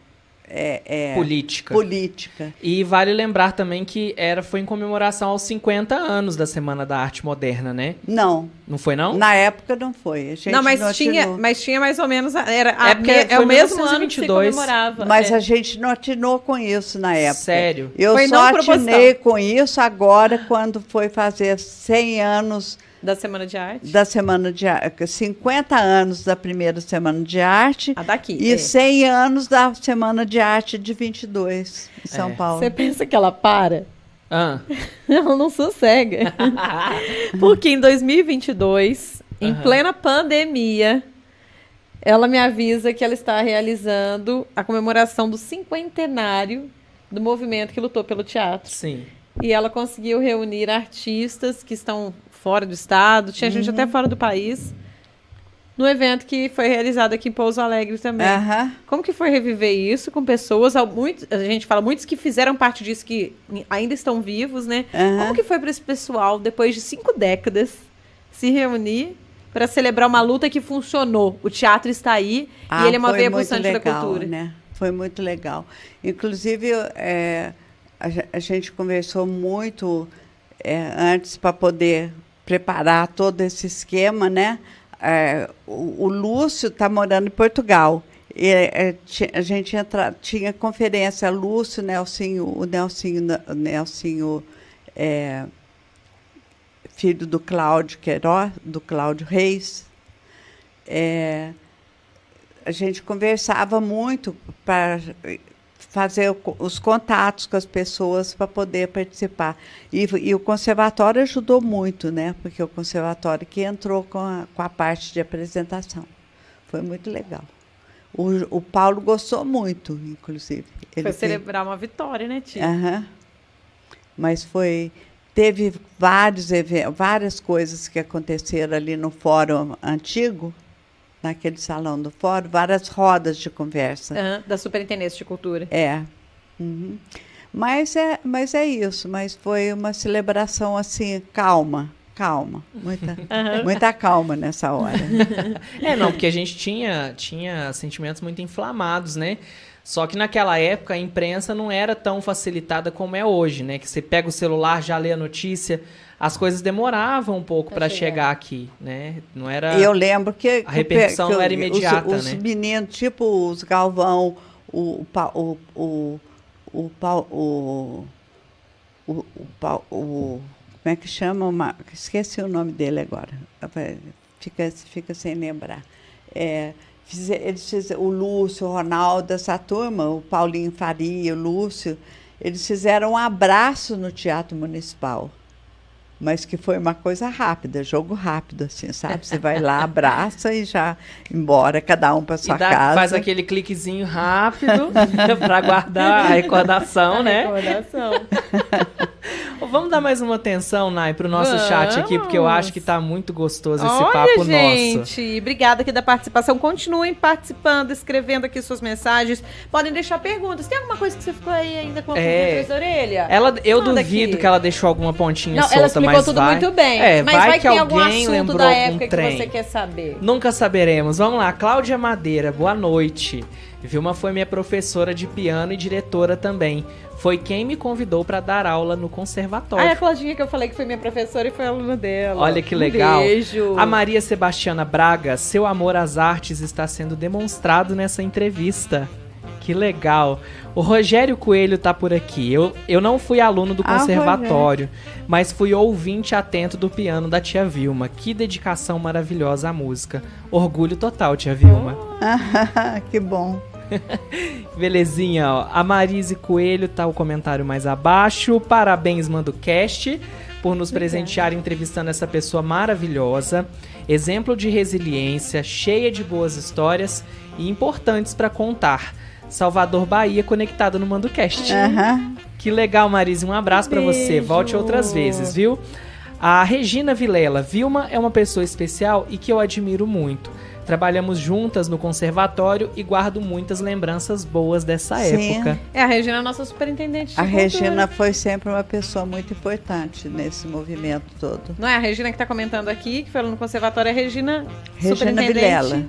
Speaker 3: política.
Speaker 1: E vale lembrar também que foi em comemoração aos 50 anos da Semana da Arte Moderna, né?
Speaker 3: Não.
Speaker 1: Não foi, não?
Speaker 3: Na época não foi. A gente
Speaker 2: Não, mas
Speaker 3: atinou.
Speaker 2: tinha mais ou menos.
Speaker 1: Porque
Speaker 2: É
Speaker 1: foi
Speaker 2: o mesmo ano que se
Speaker 1: 1922.
Speaker 2: comemorava.
Speaker 3: Mas a gente não atinou com isso na época.
Speaker 1: Sério?
Speaker 3: Eu
Speaker 2: Foi
Speaker 3: só
Speaker 2: não proposital.
Speaker 3: atinei com isso agora, quando foi fazer 100 anos
Speaker 2: Da Semana de Arte.
Speaker 3: da Semana de Arte, 50 anos da primeira Semana de Arte
Speaker 2: A daqui.
Speaker 3: e 100 anos da Semana de Arte de 22, em São Paulo.
Speaker 2: Você pensa que ela para?
Speaker 1: Ah.
Speaker 2: Ela não sossega. Porque em 2022, em plena pandemia, ela me avisa que ela está realizando a comemoração do 50º do movimento que lutou pelo teatro.
Speaker 1: Sim.
Speaker 2: E ela conseguiu reunir artistas que estão fora do estado, tinha gente até fora do país, no evento que foi realizado aqui em Pouso Alegre também.
Speaker 3: Aham.
Speaker 2: Como que foi reviver isso com pessoas, a gente fala, muitos que fizeram parte disso, que ainda estão vivos, né?
Speaker 3: Aham.
Speaker 2: Como que foi para esse pessoal, depois de 5 décadas, se reunir para celebrar uma luta que funcionou? O teatro está aí e ele é uma
Speaker 3: foi
Speaker 2: veia
Speaker 3: muito
Speaker 2: pulsante da
Speaker 3: legal,
Speaker 2: cultura.
Speaker 3: né? Foi muito legal. Inclusive, a gente conversou muito antes para poder preparar todo esse esquema, né? O Lúcio está morando em Portugal. A gente tinha conferência, Lúcio, Nelsinho filho do Cláudio Queiroz, do Cláudio Reis. A gente conversava muito para fazer os contatos com as pessoas para poder participar. E o conservatório ajudou muito, né? Porque o conservatório que entrou com a parte de apresentação. Foi muito legal. O Paulo gostou muito, inclusive.
Speaker 2: Foi celebrar uma vitória, né, tia?
Speaker 3: Mas teve várias coisas que aconteceram ali no fórum antigo, naquele salão do fórum, várias rodas de conversa.
Speaker 2: Da Superintendência de Cultura.
Speaker 3: Uhum. Mas é isso, mas foi uma celebração assim, calma, muita calma nessa hora.
Speaker 1: Não, porque a gente tinha sentimentos muito inflamados, né? Só que naquela época a imprensa não era tão facilitada como é hoje, né? Que você pega o celular, já lê a notícia, as coisas demoravam um pouco para chegar aqui, né? Não era.
Speaker 3: Eu lembro que
Speaker 1: a repercussão não era imediata,
Speaker 3: os
Speaker 1: né?
Speaker 3: Os meninos, tipo os Galvão, como é que chama? Esqueci o nome dele agora. Fica sem lembrar. Eles fizeram, o Lúcio, o Ronaldo, essa turma, o Paulinho Faria, o Lúcio, eles fizeram um abraço no Teatro Municipal. Mas que foi uma coisa rápida, jogo rápido, assim, sabe? Você vai lá, abraça e já embora, cada um para sua casa.
Speaker 1: Faz aquele cliquezinho rápido para guardar a recordação, né? Vamos dar mais uma atenção, Nay, para o nosso chat aqui, porque eu acho que está muito gostoso esse papo nosso.
Speaker 2: Gente, obrigada aqui da participação. Continuem participando, escrevendo aqui suas mensagens. Podem deixar perguntas. Tem alguma coisa que você ficou aí ainda com a pulga atrás da orelha?
Speaker 1: Eu duvido que ela deixou alguma pontinha solta,
Speaker 2: ela explicou tudo muito bem. Mas vai que tem algum assunto da época que você quer saber.
Speaker 1: Nunca saberemos. Vamos lá, Cláudia Madeira, boa noite. Vilma foi minha professora de piano e diretora também. Foi quem me convidou para dar aula no conservatório.
Speaker 2: A Claudinha que eu falei que foi minha professora e foi aluna dela.
Speaker 1: Olha que legal.
Speaker 2: Beijo.
Speaker 1: A Maria Sebastiana Braga, seu amor às artes está sendo demonstrado nessa entrevista. Que legal. O Rogério Coelho tá por aqui. Eu não fui aluno do conservatório, mas fui ouvinte atento do piano da tia Vilma. Que dedicação maravilhosa à música. Orgulho total, tia Vilma.
Speaker 3: Que bom.
Speaker 1: Belezinha, ó. A Marise Coelho tá o comentário mais abaixo. Parabéns, MandoCast, por nos presentear entrevistando essa pessoa maravilhosa. Exemplo de resiliência, cheia de boas histórias e importantes para contar. Salvador, Bahia, conectado no MandoCast. Que legal, Marise. Um abraço para você. Volte outras vezes, viu? A Regina Vilela. Vilma é uma pessoa especial e que eu admiro muito. Trabalhamos juntas no conservatório e guardo muitas lembranças boas dessa época.
Speaker 2: A Regina é a nossa superintendente de cultura.
Speaker 3: Regina foi sempre uma pessoa muito importante nesse movimento todo.
Speaker 2: Não é a Regina que está comentando aqui, que foi no conservatório, é a Regina
Speaker 3: superintendente Vilela.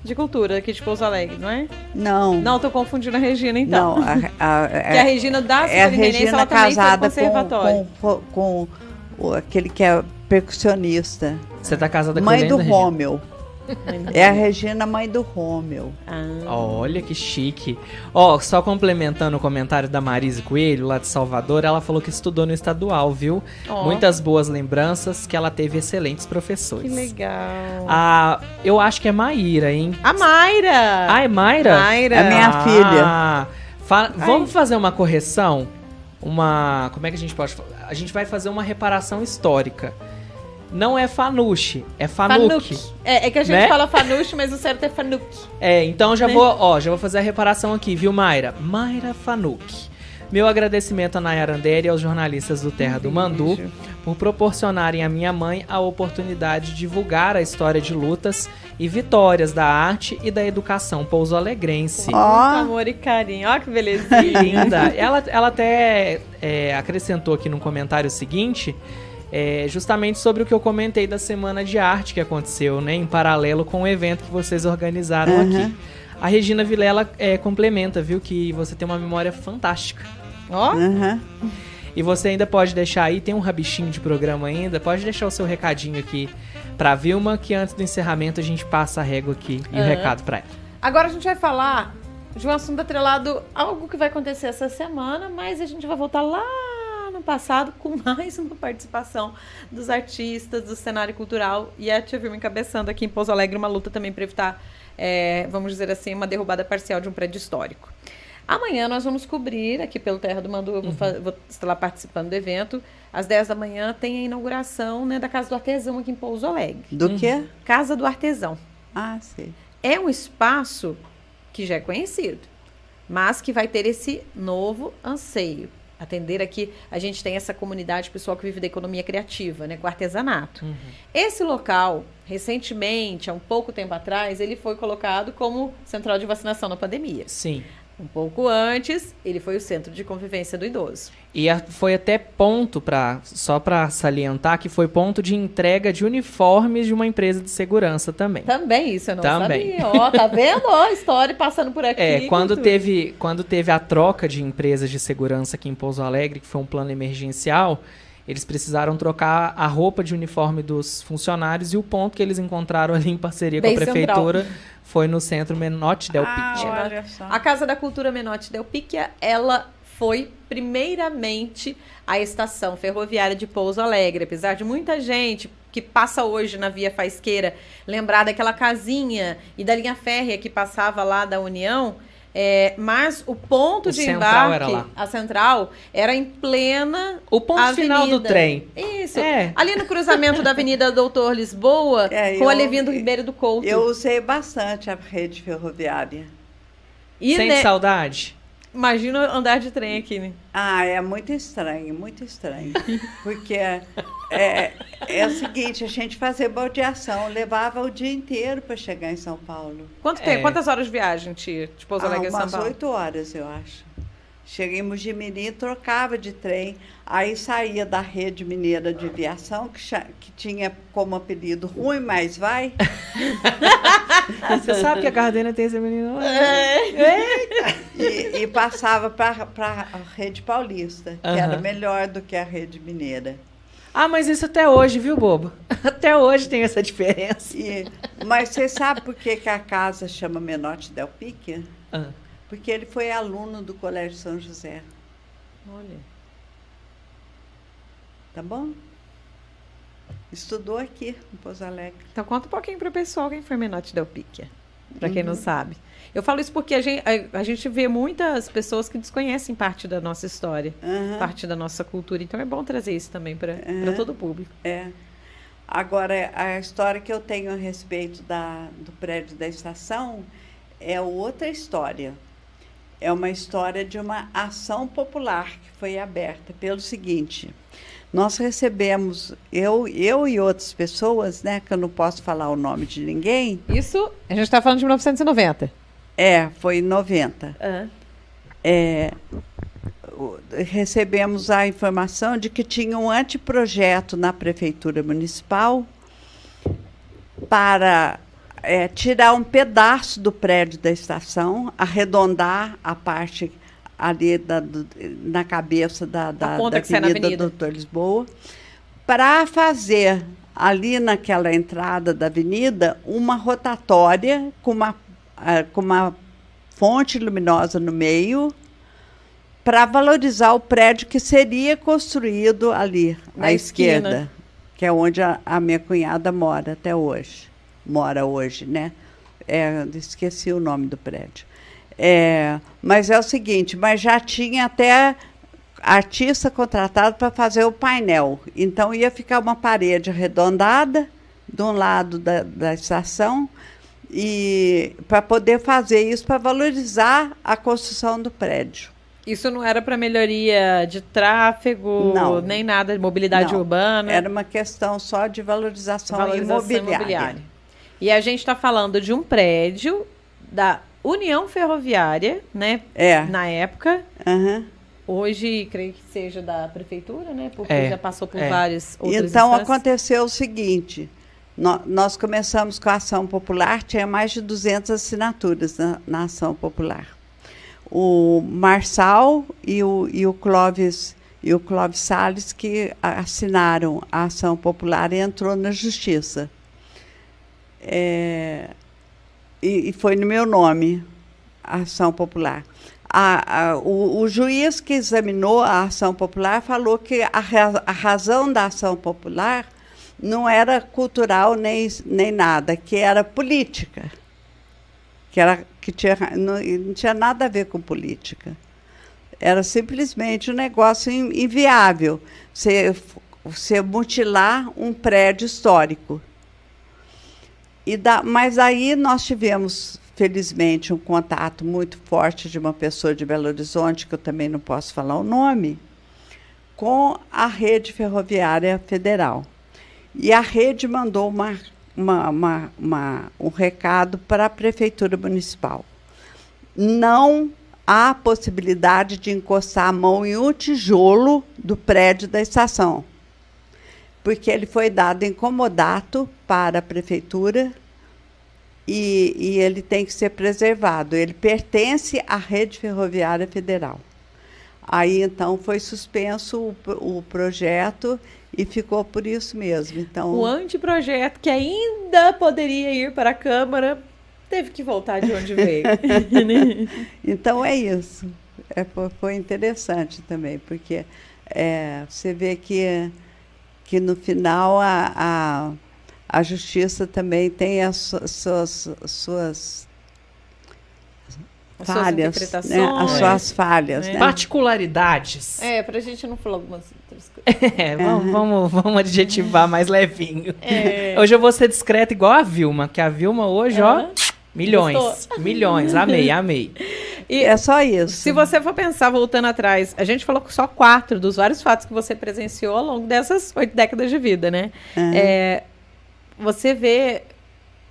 Speaker 2: De cultura aqui de Pouso Alegre, não é?
Speaker 3: Não.
Speaker 2: Não, tô confundindo a Regina, então.
Speaker 3: Não,
Speaker 2: que a Regina da superintendência, ela também foi do conservatório.
Speaker 3: Com aquele que é percussionista.
Speaker 1: Você tá casada com
Speaker 3: mãe
Speaker 1: ele
Speaker 3: do
Speaker 1: ainda,
Speaker 3: Rômeu. É a Regina, mãe do Rômeu.
Speaker 1: Olha que chique. Ó, só complementando o comentário da Marise Coelho, lá de Salvador, ela falou que estudou no estadual, viu? Muitas boas lembranças, que ela teve excelentes professores.
Speaker 2: Que legal.
Speaker 1: Eu acho que é Maíra, hein?
Speaker 2: A Mayra!
Speaker 1: É Mayra?
Speaker 2: Mayra.
Speaker 3: É minha filha.
Speaker 1: Vamos fazer uma correção? Como é que a gente pode falar? A gente vai fazer uma reparação histórica. Não é Fanucci, é Fanuc.
Speaker 2: É que a gente fala Fanucci, mas o certo é Fanuc.
Speaker 1: Então já vou fazer a reparação aqui, viu, Mayra? Mayra Fanuc. Meu agradecimento a Nayara Andere e aos jornalistas do Terra do Mandu por proporcionarem à minha mãe a oportunidade de divulgar a história de lutas e vitórias da arte e da educação pouso-alegrense.
Speaker 2: Muito amor e carinho. Ó, que belezinha.
Speaker 1: Linda. Ela até acrescentou aqui no comentário o seguinte... justamente sobre o que eu comentei da Semana de Arte que aconteceu, né, em paralelo com o evento que vocês organizaram aqui. A Regina Vilela complementa, viu, que você tem uma memória fantástica. E você ainda pode deixar aí, tem um rabichinho de programa ainda, pode deixar o seu recadinho aqui pra Vilma, que antes do encerramento a gente passa a régua aqui e o recado pra ela.
Speaker 2: Agora a gente vai falar de um assunto atrelado a algo que vai acontecer essa semana, mas a gente vai voltar lá no ano passado com mais uma participação dos artistas, do cenário cultural, e a Tia Vilma encabeçando aqui em Pouso Alegre uma luta também para evitar, vamos dizer assim, uma derrubada parcial de um prédio histórico. Amanhã nós vamos cobrir, aqui pelo Terra do Mandu, eu vou estar lá participando do evento. Às 10 da manhã tem a inauguração, né, da Casa do Artesão aqui em Pouso Alegre.
Speaker 3: Do quê?
Speaker 2: Casa do Artesão.
Speaker 3: Ah, sim.
Speaker 2: É um espaço que já é conhecido, mas que vai ter esse novo anseio. Atender aqui, a gente tem essa comunidade pessoal que vive da economia criativa, né, com artesanato. Esse local, recentemente, há um pouco tempo atrás, ele foi colocado como central de vacinação na pandemia.
Speaker 1: Sim.
Speaker 2: Um pouco antes, ele foi o centro de convivência do idoso.
Speaker 1: E foi até ponto, só para salientar, que foi ponto de entrega de uniformes de uma empresa de segurança também.
Speaker 2: Também, isso eu não
Speaker 1: Também.
Speaker 2: sabia. Ó, tá vendo? Ó, a história passando por aqui.
Speaker 1: Quando teve a troca de empresas de segurança aqui em Pouso Alegre, que foi um plano emergencial, eles precisaram trocar a roupa de uniforme dos funcionários e o ponto que eles encontraram ali em parceria
Speaker 2: Bem
Speaker 1: com a prefeitura
Speaker 2: central.
Speaker 1: foi no centro Menotti Del Picchia.
Speaker 3: Olha só.
Speaker 2: A Casa da Cultura Menotti Del Picchia, ela foi primeiramente a estação ferroviária de Pouso Alegre, apesar de muita gente que passa hoje na Via Faisqueira lembrar daquela casinha e da linha férrea que passava lá da União, mas o ponto de
Speaker 1: central era
Speaker 2: embarque,
Speaker 1: lá.
Speaker 2: a central, era em plena
Speaker 1: O ponto final do trem.
Speaker 2: Isso.
Speaker 1: É.
Speaker 2: Ali no cruzamento da Avenida Doutor Lisboa, com a Levindo Ribeiro do Couto.
Speaker 3: Eu usei bastante a rede ferroviária.
Speaker 2: E
Speaker 1: Sente saudade?
Speaker 2: imagina andar de trem aqui, né?
Speaker 3: Ah, é muito estranho, muito estranho. Porque é o seguinte, a gente fazia baldeação, levava o dia inteiro para chegar em São Paulo.
Speaker 2: Quanto tempo? Quantas horas de viagem, tia? De Pouso Alegre a São
Speaker 3: Umas
Speaker 2: Paulo?
Speaker 3: 8 horas, eu acho. Cheguei em Mugimirim, trocava de trem, aí saía da rede mineira de aviação, que tinha como apelido Ruim, mas vai.
Speaker 1: Você sabe que a Gardena tem esse menino?
Speaker 3: E passava para a rede paulista, que era melhor do que a rede mineira.
Speaker 1: Ah, mas isso até hoje, viu, bobo? Até hoje tem essa diferença.
Speaker 3: Mas você sabe por que a casa chama Menotti Del Picchia? Porque ele foi aluno do Colégio São José.
Speaker 2: Olha.
Speaker 3: Tá bom? Estudou aqui, em Pouso Alegre.
Speaker 2: Então conta um pouquinho para o pessoal quem foi Menotti Del Picchia, para quem não sabe. Eu falo isso porque a gente vê muitas pessoas que desconhecem parte da nossa história, parte da nossa cultura. Então é bom trazer isso também para todo o público.
Speaker 3: Agora, a história que eu tenho a respeito do prédio da estação é outra história. É uma história de uma ação popular que foi aberta pelo seguinte: nós recebemos, eu e outras pessoas, né, que eu não posso falar o nome de ninguém.
Speaker 2: Isso, a gente está falando de 1990.
Speaker 3: Foi em 90. Recebemos a informação de que tinha um anteprojeto na Prefeitura Municipal para tirar um pedaço do prédio da estação, arredondar a parte ali na cabeça da Avenida Doutor Lisboa, para fazer ali naquela entrada da avenida uma rotatória com uma fonte luminosa no meio, para valorizar o prédio que seria construído ali à esquerda, que é onde a minha cunhada mora até hoje. Mora hoje, né? Esqueci o nome do prédio. Mas é o seguinte, mas já tinha até artista contratado para fazer o painel. Então ia ficar uma parede arredondada de um lado da estação, e para poder fazer isso, para valorizar a construção do prédio.
Speaker 2: Isso não era para melhoria de tráfego,
Speaker 3: não,
Speaker 2: nem nada de mobilidade urbana?
Speaker 3: Era uma questão só de valorização imobiliária.
Speaker 2: E a gente está falando de um prédio da União Ferroviária, né? Na época. Hoje, creio que seja da prefeitura, né? Porque já passou por várias outras
Speaker 3: Então,
Speaker 2: instâncias.
Speaker 3: aconteceu o seguinte: nós começamos com a ação popular, tinha mais de 200 assinaturas na ação popular. O Marçal e o Clóvis Salles, que assinaram a ação popular, e entrou na justiça. E foi no meu nome a ação popular. O juiz que examinou a ação popular falou que a razão da ação popular não era cultural nem nada, que era política, não tinha nada a ver com política. Era simplesmente um negócio inviável, você mutilar um prédio histórico. Mas aí nós tivemos, felizmente, um contato muito forte de uma pessoa de Belo Horizonte, que eu também não posso falar o nome, com a Rede Ferroviária Federal. E a rede mandou um recado para a Prefeitura Municipal. Não há possibilidade de encostar a mão em um tijolo do prédio da estação, porque ele foi dado em comodato para a Prefeitura e ele tem que ser preservado. Ele pertence à Rede Ferroviária Federal. Aí, então, foi suspenso o projeto e ficou por isso mesmo. Então,
Speaker 2: o anteprojeto, que ainda poderia ir para a Câmara, teve que voltar de onde veio.
Speaker 3: Então, é isso. Foi interessante também, porque você vê que no final a justiça também tem as suas falhas, né? As suas falhas. Né?
Speaker 1: Particularidades.
Speaker 2: Pra gente não falar algumas outras coisas.
Speaker 1: Vamos adjetivar mais levinho. Hoje eu vou ser discreta igual a Vilma, que a Vilma hoje, milhões. Gostou? Milhões. Amei.
Speaker 2: E
Speaker 3: é só isso.
Speaker 2: Se você for pensar, voltando atrás, a gente falou só 4 dos vários fatos que você presenciou ao longo dessas 8 décadas de vida, né? Você vê,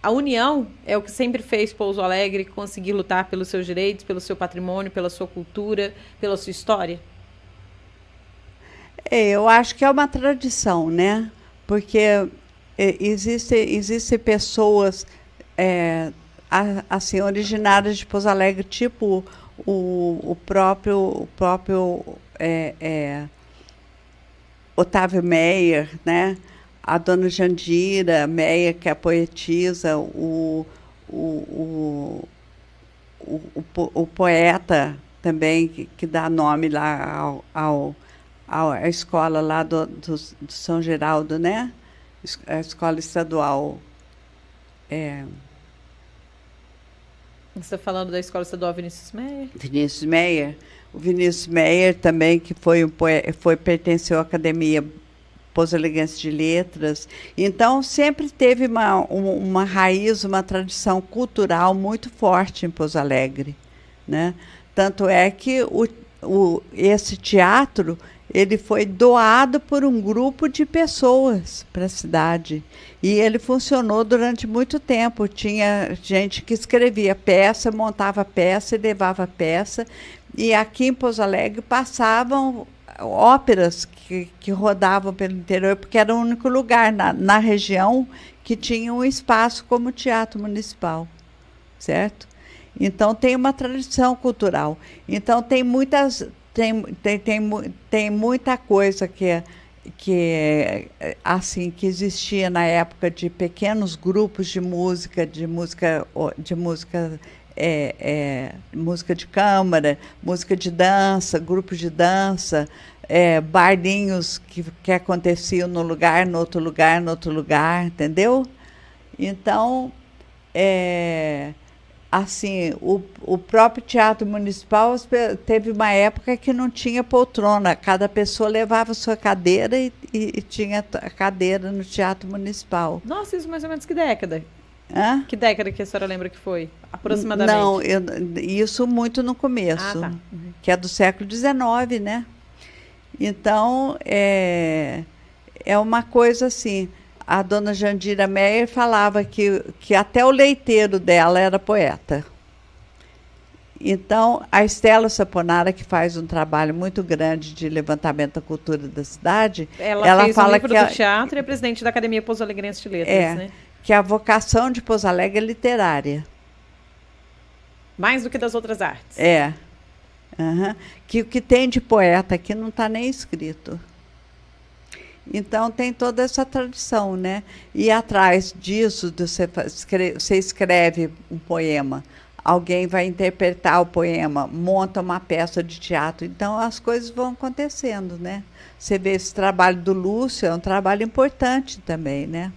Speaker 2: a união é o que sempre fez Pouso Alegre conseguir lutar pelos seus direitos, pelo seu patrimônio, pela sua cultura, pela sua história?
Speaker 3: Eu acho que é uma tradição, né? Porque existem pessoas assim, originárias de Pouso Alegre, tipo o próprio Otávio Meyer, né? A dona Jandira Meyer, que é a poetisa, o poeta também, que dá nome lá à escola lá do São Geraldo, né? A escola estadual.
Speaker 2: Você está falando da escola estadual Vinícius Meyer?
Speaker 3: Vinícius Meyer. O Vinícius Meyer também, que pertenceu à Academia Pouso-Alegrense de Letras. Então, sempre teve uma raiz, uma tradição cultural muito forte em Pouso Alegre, né? Tanto é que esse teatro ele foi doado por um grupo de pessoas para a cidade. E ele funcionou durante muito tempo. Tinha gente que escrevia peça, montava peça e levava peça. E aqui em Pouso Alegre passavam óperas que rodavam pelo interior, porque era o único lugar na região que tinha um espaço como Teatro Municipal, certo? Então, tem uma tradição cultural. Então, tem muita coisa que existia na época de pequenos grupos de música de câmara, música de dança, grupos de dança, bailinhos que aconteciam no outro lugar, entendeu? Então, assim, o próprio Teatro Municipal teve uma época que não tinha poltrona, cada pessoa levava sua cadeira e tinha a cadeira no Teatro Municipal.
Speaker 2: Nossa, isso mais ou menos que década?
Speaker 3: Hã?
Speaker 2: Que década que a senhora lembra que foi, aproximadamente?
Speaker 3: Não, isso muito no começo,
Speaker 2: tá.
Speaker 3: Que é do século XIX, né? Então, é uma coisa assim, a dona Jandira Meyer falava que até o leiteiro dela era poeta. Então, a Estela Saponara, que faz um trabalho muito grande de levantamento da cultura da cidade,
Speaker 2: ela fez fala um livro do teatro e é presidente da Academia Pouso-Alegrense de Letras, né?
Speaker 3: Que a vocação de Pouso Alegre é literária.
Speaker 2: Mais do que das outras artes.
Speaker 3: Que o que tem de poeta aqui não está nem escrito. Então, tem toda essa tradição, né? E atrás disso, você escreve um poema. alguém vai interpretar o poema, monta uma peça de teatro. Então, as coisas vão acontecendo, né? Você vê esse trabalho do Lúcio, é um trabalho importante também, né?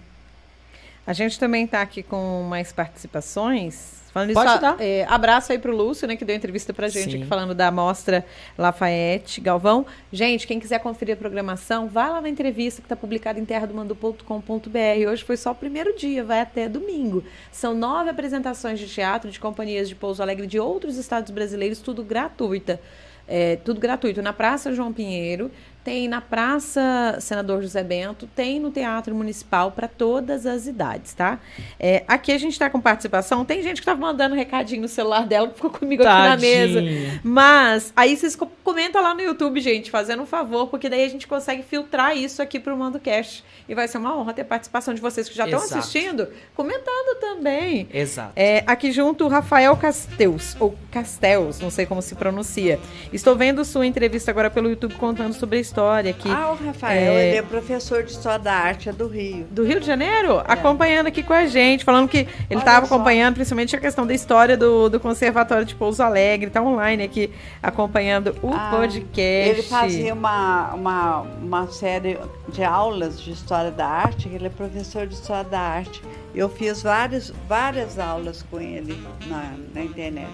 Speaker 2: A gente também está aqui com mais participações. Falando
Speaker 1: Pode
Speaker 2: isso,
Speaker 1: dar.
Speaker 2: Abraço aí pro Lúcio, né, que deu entrevista pra gente
Speaker 1: Sim.
Speaker 2: aqui falando da Mostra Lafayette Galvão. Gente, quem quiser conferir a programação, vai lá na entrevista que está publicada em terradomandu.com.br. Hoje foi só o primeiro dia, vai até domingo. São 9 apresentações de teatro de companhias de Pouso Alegre de outros estados brasileiros, tudo gratuito. Tudo gratuito. Na Praça João Pinheiro, tem na Praça Senador José Bento, tem no Teatro Municipal para todas as idades, tá? Aqui a gente está com participação. Tem gente que estava mandando recadinho no celular dela, que ficou comigo aqui na mesa. Mas aí vocês comentam lá no YouTube, gente, fazendo um favor, porque daí a gente consegue filtrar isso aqui para o MandoCast. E vai ser uma honra ter participação de vocês que já estão assistindo, comentando também.
Speaker 1: Exato.
Speaker 2: Aqui junto o Rafael Castells, ou Castells, não sei como se pronuncia. Estou vendo sua entrevista agora pelo YouTube contando sobre a história aqui.
Speaker 3: O Rafael, ele é professor de História da Arte, é do Rio.
Speaker 2: Do Rio de Janeiro? Acompanhando aqui com a gente, falando que ele estava acompanhando principalmente a questão da história do Conservatório de Pouso Alegre, está online aqui acompanhando o podcast.
Speaker 3: Ele fazia uma série de aulas de História da Arte, ele é professor de História da Arte. Eu fiz várias aulas com ele na internet.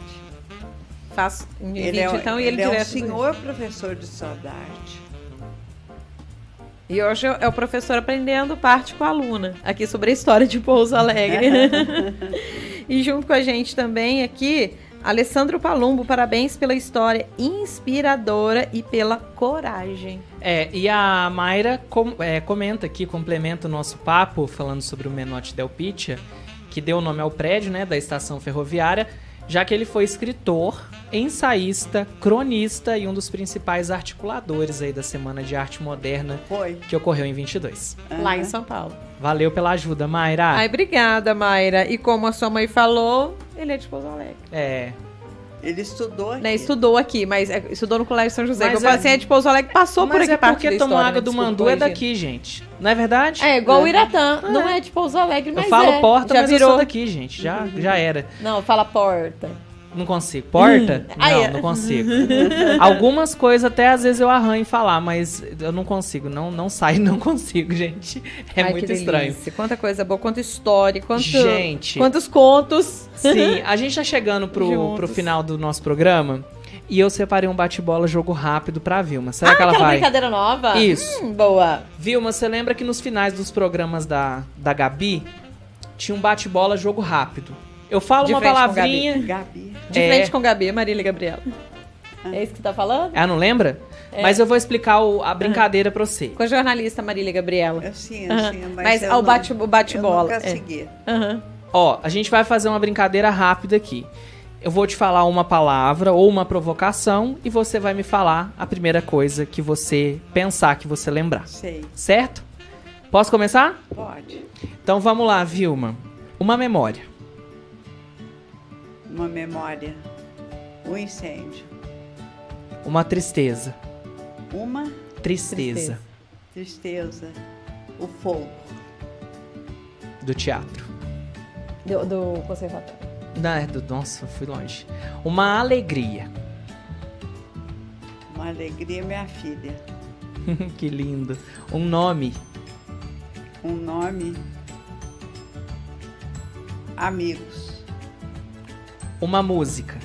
Speaker 2: Faço em
Speaker 3: Ele
Speaker 2: vídeo, então, e ele
Speaker 3: é um
Speaker 2: direto.
Speaker 3: senhor professor de História da Arte.
Speaker 2: E hoje é o professor aprendendo parte com a aluna, aqui sobre a história de Pouso Alegre. E junto com a gente também aqui, Alessandro Palumbo, parabéns pela história inspiradora e pela coragem.
Speaker 1: E a Mayra comenta aqui, complementa o nosso papo, falando sobre o Menotti Del Pitta, que deu o nome ao prédio, né, da estação ferroviária, já que ele foi escritor, ensaísta, cronista e um dos principais articuladores aí da Semana de Arte Moderna, que ocorreu em 22.
Speaker 2: Lá em São Paulo.
Speaker 1: Valeu pela ajuda, Mayra.
Speaker 2: Obrigada, Mayra. E como a sua mãe falou, ele é de Pouso Alegre.
Speaker 3: Ele estudou aqui.
Speaker 2: Né, estudou aqui, mas estudou no Colégio São José.
Speaker 1: Mas
Speaker 2: eu falei assim, é de Pouso Alegre, passou por aqui parte da história.
Speaker 1: Porque tomar água
Speaker 2: né?
Speaker 1: do
Speaker 2: Desculpa,
Speaker 1: Mandu é daqui, gente. Não é verdade?
Speaker 2: Igual o Iratã. Não é de Pouso Alegre, mas
Speaker 1: eu falo porta,
Speaker 2: já
Speaker 1: mas
Speaker 2: virou.
Speaker 1: eu sou daqui, gente. Já era.
Speaker 2: Não, fala porta.
Speaker 1: Não consigo. Porta? Não consigo. Algumas coisas até às vezes eu arranho em falar, mas eu não consigo. Não sai, não consigo, gente. Muito estranho.
Speaker 2: Quanta coisa boa, quanta história,
Speaker 1: quantos
Speaker 2: contos.
Speaker 1: Sim, a gente tá chegando pro final do nosso programa e eu separei um bate-bola jogo rápido pra Vilma. Será que ela vai?
Speaker 2: Brincadeira nova?
Speaker 1: Isso.
Speaker 2: Boa.
Speaker 1: Vilma, você lembra que nos finais dos programas da Gabi tinha um bate-bola jogo rápido? Eu falo uma palavrinha.
Speaker 3: Gabi.
Speaker 2: De frente com Gabi, Marília e Gabriela. É isso que você tá falando?
Speaker 1: Não lembra? Mas eu vou explicar a brincadeira pra você.
Speaker 2: Com a jornalista Marília e Gabriela.
Speaker 3: Sim,
Speaker 2: mas o bate-bola.
Speaker 3: Eu nunca segui.
Speaker 1: A gente vai fazer uma brincadeira rápida aqui. Eu vou te falar uma palavra ou uma provocação e você vai me falar a primeira coisa que você pensar, que você lembrar.
Speaker 3: Sei.
Speaker 1: Certo? Posso começar?
Speaker 3: Pode.
Speaker 1: Então vamos lá, Vilma. Uma memória.
Speaker 3: Uma memória. Um incêndio.
Speaker 1: Uma tristeza.
Speaker 3: Uma
Speaker 1: Tristeza.
Speaker 3: O fogo.
Speaker 1: Do teatro.
Speaker 2: Do conservatório.
Speaker 1: Nossa, fui longe. Uma alegria.
Speaker 3: Uma alegria, minha filha.
Speaker 1: Que lindo. Um nome.
Speaker 3: Um nome. Amigos.
Speaker 1: Uma música.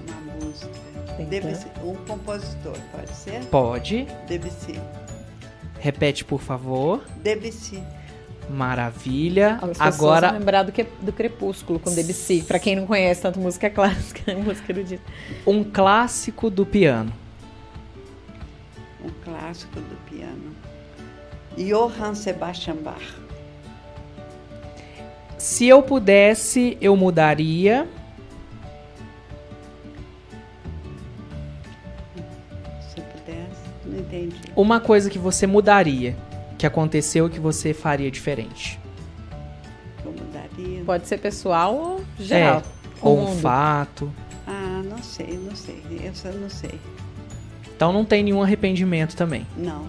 Speaker 3: Uma música. Debussy. Um compositor, pode ser?
Speaker 1: Pode.
Speaker 3: Debussy.
Speaker 1: Repete, por favor.
Speaker 3: Debussy.
Speaker 1: Maravilha.
Speaker 2: Agora vão lembrar do Crepúsculo com Debussy. Pra quem não conhece tanto música clássica, música erudita.
Speaker 1: Um clássico do piano.
Speaker 3: Um clássico do piano. Johann Sebastian Bach.
Speaker 1: Se eu pudesse, eu mudaria.
Speaker 3: Se eu pudesse, não entendi.
Speaker 1: Uma coisa que você mudaria, que aconteceu e que você faria diferente.
Speaker 3: Eu mudaria.
Speaker 2: Pode ser pessoal ou geral.
Speaker 1: Ou um fato.
Speaker 3: Não sei. Essa eu não sei.
Speaker 1: Então não tem nenhum arrependimento também.
Speaker 3: Não.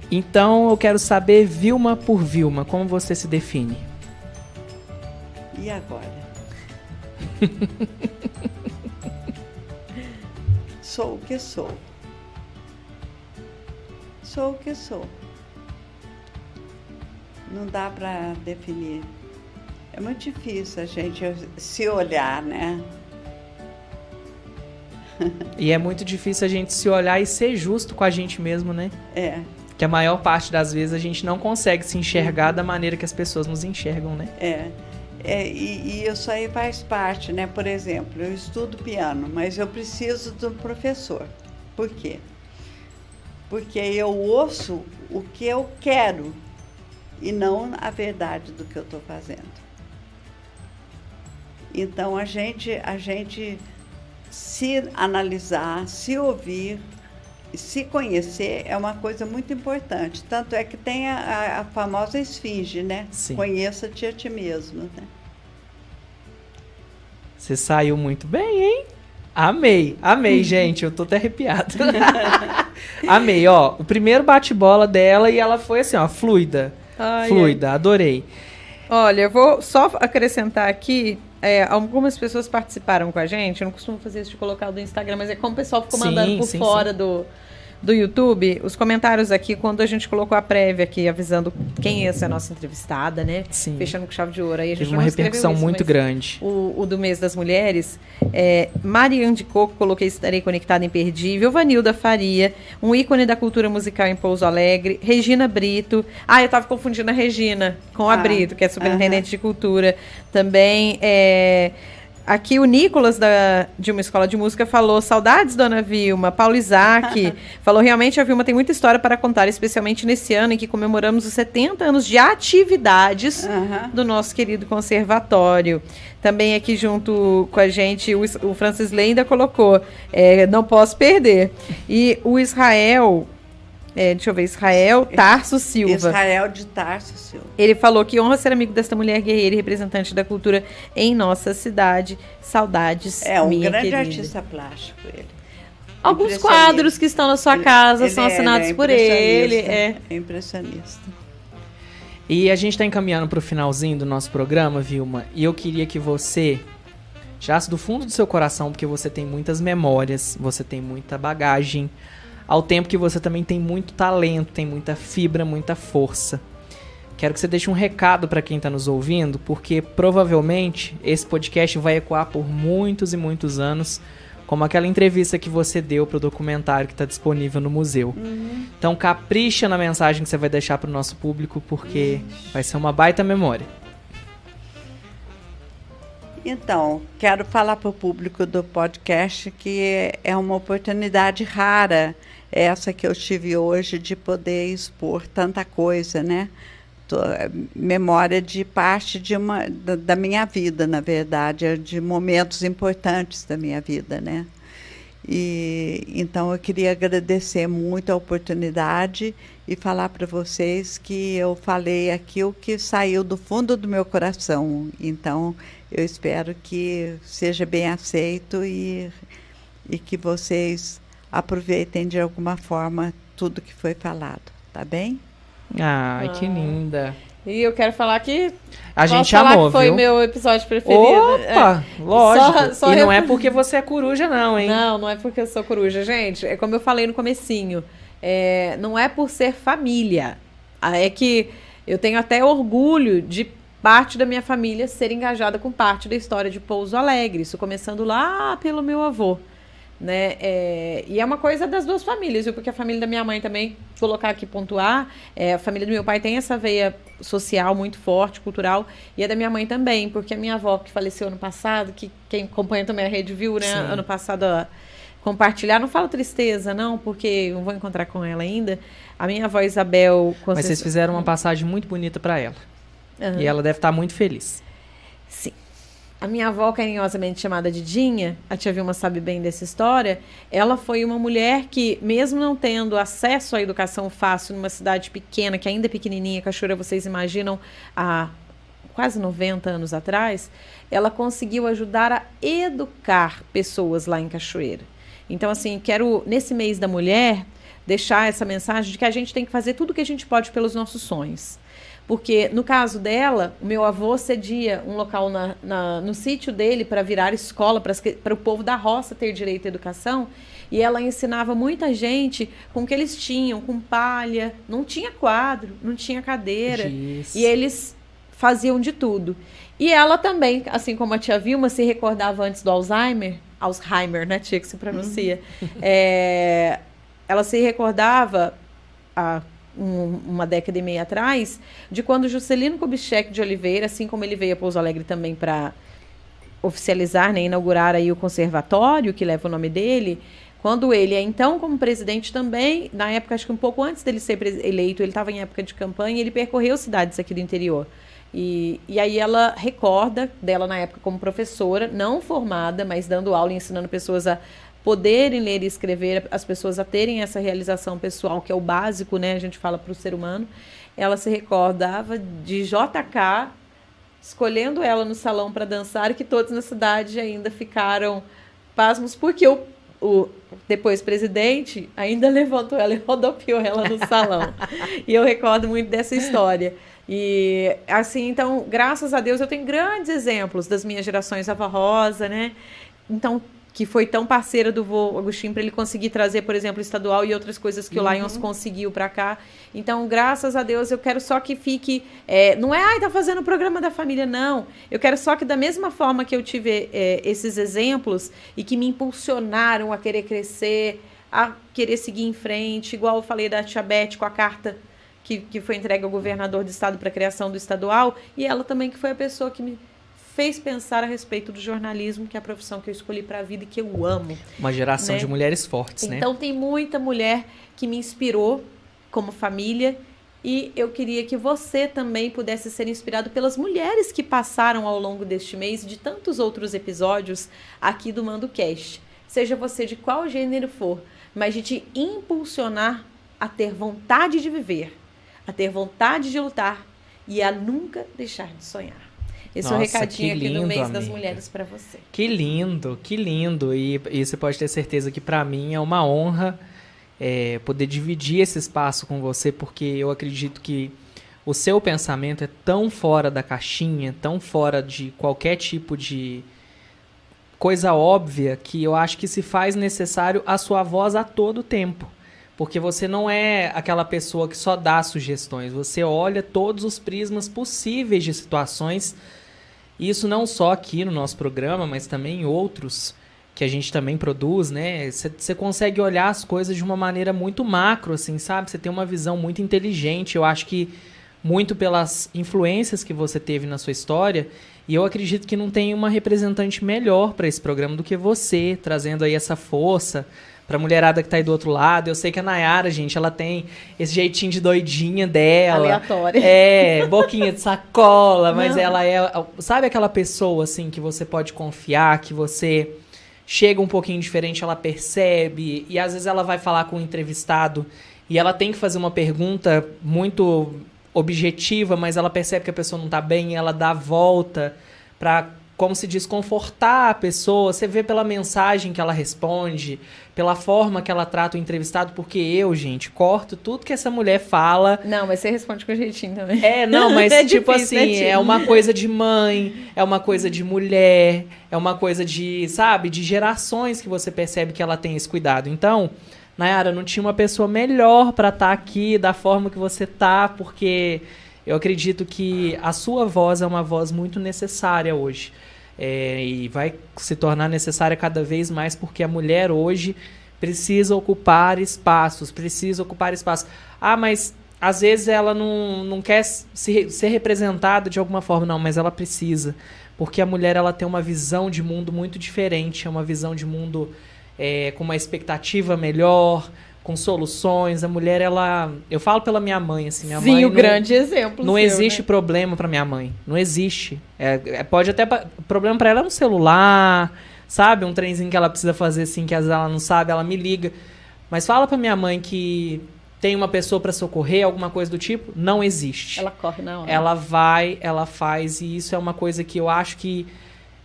Speaker 1: Então eu quero saber, Vilma por Vilma, como você se define?
Speaker 3: E agora? Sou o que sou. Sou o que sou. Não dá para definir. É muito difícil a gente se olhar, né?
Speaker 1: E é muito difícil a gente se olhar e ser justo com a gente mesmo, né?
Speaker 3: É.
Speaker 1: Que a maior parte das vezes a gente não consegue se enxergar da maneira que as pessoas nos enxergam, né?
Speaker 3: E isso aí faz parte, né? Por exemplo, eu estudo piano, mas eu preciso de um professor. Por quê? Porque eu ouço o que eu quero e não a verdade do que eu estou fazendo. Então, a gente se analisar, se ouvir, se conhecer é uma coisa muito importante. Tanto é que tem a famosa esfinge, né?
Speaker 1: Sim.
Speaker 3: Conheça-te a ti mesmo, né?
Speaker 1: Você saiu muito bem, hein? Amei, gente, eu tô até arrepiado. Amei, ó, o primeiro bate-bola dela e ela foi assim, ó, fluida, adorei.
Speaker 2: Olha, eu vou só acrescentar aqui, algumas pessoas participaram com a gente, eu não costumo fazer isso de colocar do Instagram, mas é como o pessoal ficou mandando por fora do YouTube, os comentários aqui, quando a gente colocou a prévia aqui, avisando quem ia ser a nossa entrevistada, né?
Speaker 1: Sim.
Speaker 2: Fechando com chave de ouro. Aí a gente
Speaker 1: teve uma repercussão muito grande.
Speaker 2: O do mês das mulheres, Mariane de Coco, coloquei Estarei Conectada Imperdível, Vanilda Faria, um ícone da cultura musical em Pouso Alegre, Regina Brito, eu tava confundindo a Regina com a Brito, que é superintendente de cultura, também aqui o Nicolas, de uma escola de música, falou, saudades, dona Vilma. Paulo Isaac falou, realmente a Vilma tem muita história para contar, especialmente nesse ano em que comemoramos os 70 anos de atividades do nosso querido conservatório. Também aqui junto com a gente, o Francis Lenda colocou, não posso perder. E o Israel... deixa eu ver, Israel Tarso Silva.
Speaker 3: Israel de Tarso Silva.
Speaker 2: Ele falou que honra ser amigo desta mulher guerreira e representante da cultura em nossa cidade. Saudades, minha
Speaker 3: grande
Speaker 2: querida.
Speaker 3: Artista plástico, ele.
Speaker 2: Alguns quadros que estão na sua casa são assinados por ele.
Speaker 3: É impressionista.
Speaker 1: E a gente está encaminhando para o finalzinho do nosso programa, Vilma, e eu queria que você tirasse do fundo do seu coração, porque você tem muitas memórias, você tem muita bagagem, ao tempo que você também tem muito talento, tem muita fibra, muita força. Quero que você deixe um recado para quem está nos ouvindo, porque provavelmente esse podcast vai ecoar por muitos e muitos anos, como aquela entrevista que você deu para o documentário que está disponível no museu. Então capricha na mensagem que você vai deixar para o nosso público, porque vai ser uma baita memória.
Speaker 3: Então, quero falar para o público do podcast que é uma oportunidade rara essa que eu tive hoje de poder expor tanta coisa, né? Memória de parte da minha vida, na verdade, de momentos importantes da minha vida, né? E então eu queria agradecer muito a oportunidade e falar para vocês que eu falei aqui o que saiu do fundo do meu coração. Então eu espero que seja bem aceito e que vocês aproveitem de alguma forma tudo que foi falado, tá bem?
Speaker 1: Ai, que linda.
Speaker 2: E eu quero falar que...
Speaker 1: A gente amou,
Speaker 2: que foi
Speaker 1: viu?
Speaker 2: Meu episódio preferido.
Speaker 1: Opa, lógico. E não é porque você é coruja, não, hein?
Speaker 2: Não é porque eu sou coruja. Gente, é como eu falei no comecinho. Não é por ser família. É que eu tenho até orgulho de parte da minha família ser engajada com parte da história de Pouso Alegre. Isso começando lá pelo meu avô. Né? E é uma coisa das duas famílias, viu? Porque a família da minha mãe também, colocar aqui, pontuar, a família do meu pai tem essa veia social muito forte, cultural, e a da minha mãe também, porque a minha avó, que faleceu ano passado, que quem acompanha também a rede viu, né? Sim. Ano passado, compartilhar, não falo tristeza, não, porque não vou encontrar com ela ainda, a minha avó Isabel...
Speaker 1: Mas vocês fizeram uma passagem muito bonita para ela, e ela deve estar muito feliz.
Speaker 2: Sim. A minha avó, carinhosamente chamada de Dinha, a tia Vilma sabe bem dessa história, ela foi uma mulher que, mesmo não tendo acesso à educação fácil numa cidade pequena, que ainda é pequenininha, Cachoeira, vocês imaginam, há quase 90 anos atrás, ela conseguiu ajudar a educar pessoas lá em Cachoeira. Então, assim, quero, nesse mês da mulher, deixar essa mensagem de que a gente tem que fazer tudo o que a gente pode pelos nossos sonhos. Porque, no caso dela, o meu avô cedia um local no sítio dele para virar escola, para o povo da roça ter direito à educação. E ela ensinava muita gente com o que eles tinham, com palha. Não tinha quadro, não tinha cadeira.
Speaker 1: Isso.
Speaker 2: E eles faziam de tudo. E ela também, assim como a tia Vilma, se recordava antes do Alzheimer, né, tia, que se pronuncia, ela se recordava há uma década e meia atrás, de quando Juscelino Kubitschek de Oliveira, assim como ele veio a Pouso Alegre também para oficializar, né, inaugurar aí o conservatório, que leva o nome dele, quando ele então como presidente também, na época, acho que um pouco antes dele ser eleito, ele estava em época de campanha, ele percorreu cidades aqui do interior. E aí ela recorda dela na época como professora, não formada, mas dando aula e ensinando pessoas a poderem ler e escrever, as pessoas a terem essa realização pessoal, que é o básico, né? A gente fala para o ser humano. Ela se recordava de JK escolhendo ela no salão para dançar, e que todos na cidade ainda ficaram pasmos, porque o depois presidente ainda levantou ela e rodopiou ela no salão. E eu recordo muito dessa história. E assim, então, graças a Deus, eu tenho grandes exemplos das minhas gerações, a avó Rosa, né? Então, que foi tão parceira do vô Agostinho para ele conseguir trazer, por exemplo, o estadual e outras coisas que o Lions conseguiu para cá. Então, graças a Deus, eu quero só que fique... não é, tá fazendo o programa da família, não. Eu quero só que, da mesma forma que eu tive esses exemplos e que me impulsionaram a querer crescer, a querer seguir em frente, igual eu falei da tia Beth com a carta que foi entregue ao governador do estado para a criação do estadual, e ela também que foi a pessoa que me fez pensar a respeito do jornalismo, que é a profissão que eu escolhi para a vida e que eu amo.
Speaker 1: Uma geração, né, de mulheres fortes, né?
Speaker 2: Então tem muita mulher que me inspirou como família, e eu queria que você também pudesse ser inspirado pelas mulheres que passaram ao longo deste mês e de tantos outros episódios aqui do MandoCast. Seja você de qual gênero for, mas de te impulsionar a ter vontade de viver, a ter vontade de lutar e a nunca deixar de sonhar. Esse é o recadinho aqui no mês das mulheres para você.
Speaker 1: Que lindo, que lindo. E você pode ter certeza que para mim é uma honra poder dividir esse espaço com você, porque eu acredito que o seu pensamento é tão fora da caixinha, tão fora de qualquer tipo de coisa óbvia, que eu acho que se faz necessário a sua voz a todo tempo. Porque você não é aquela pessoa que só dá sugestões, você olha todos os prismas possíveis de situações, e isso não só aqui no nosso programa, mas também em outros que a gente também produz, né? Você consegue olhar as coisas de uma maneira muito macro, assim, sabe? Você tem uma visão muito inteligente, eu acho que muito pelas influências que você teve na sua história, e eu acredito que não tem uma representante melhor para esse programa do que você, trazendo aí essa força pra mulherada que tá aí do outro lado. Eu sei que a Nayara, gente, ela tem esse jeitinho de doidinha dela.
Speaker 2: Aleatória.
Speaker 1: Boquinha de sacola, mas ela é... Sabe aquela pessoa, assim, que você pode confiar, que você chega um pouquinho diferente, ela percebe, e às vezes ela vai falar com o entrevistado e ela tem que fazer uma pergunta muito objetiva, mas ela percebe que a pessoa não tá bem e ela dá a volta pra, como se diz, confortar a pessoa. Você vê pela mensagem que ela responde, pela forma que ela trata o entrevistado, porque eu, gente, corto tudo que essa mulher fala.
Speaker 2: Não, mas você responde com jeitinho também.
Speaker 1: Não, mas
Speaker 2: é
Speaker 1: tipo
Speaker 2: difícil,
Speaker 1: assim, é uma coisa de mãe, é uma coisa de mulher, é uma coisa de, sabe, de gerações que você percebe que ela tem esse cuidado. Então, Nayara, não tinha uma pessoa melhor pra estar aqui da forma que você tá, porque eu acredito que a sua voz é uma voz muito necessária hoje. E vai se tornar necessária cada vez mais, porque a mulher hoje precisa ocupar espaços, mas às vezes ela não quer ser representada de alguma forma. Não, mas ela precisa, porque a mulher ela tem uma visão de mundo muito diferente, é uma visão de mundo com uma expectativa melhor, com soluções. A mulher, ela... Eu falo pela minha mãe, assim, minha mãe...
Speaker 2: o grande exemplo.
Speaker 1: Não existe problema pra minha mãe. Não existe. Pode até... Problema pra ela é um celular, sabe? Um trenzinho que ela precisa fazer, assim, que às vezes ela não sabe, ela me liga. Mas fala pra minha mãe que tem uma pessoa pra socorrer, alguma coisa do tipo, não existe.
Speaker 2: Ela corre na hora.
Speaker 1: Ela vai, ela faz, e isso é uma coisa que eu acho que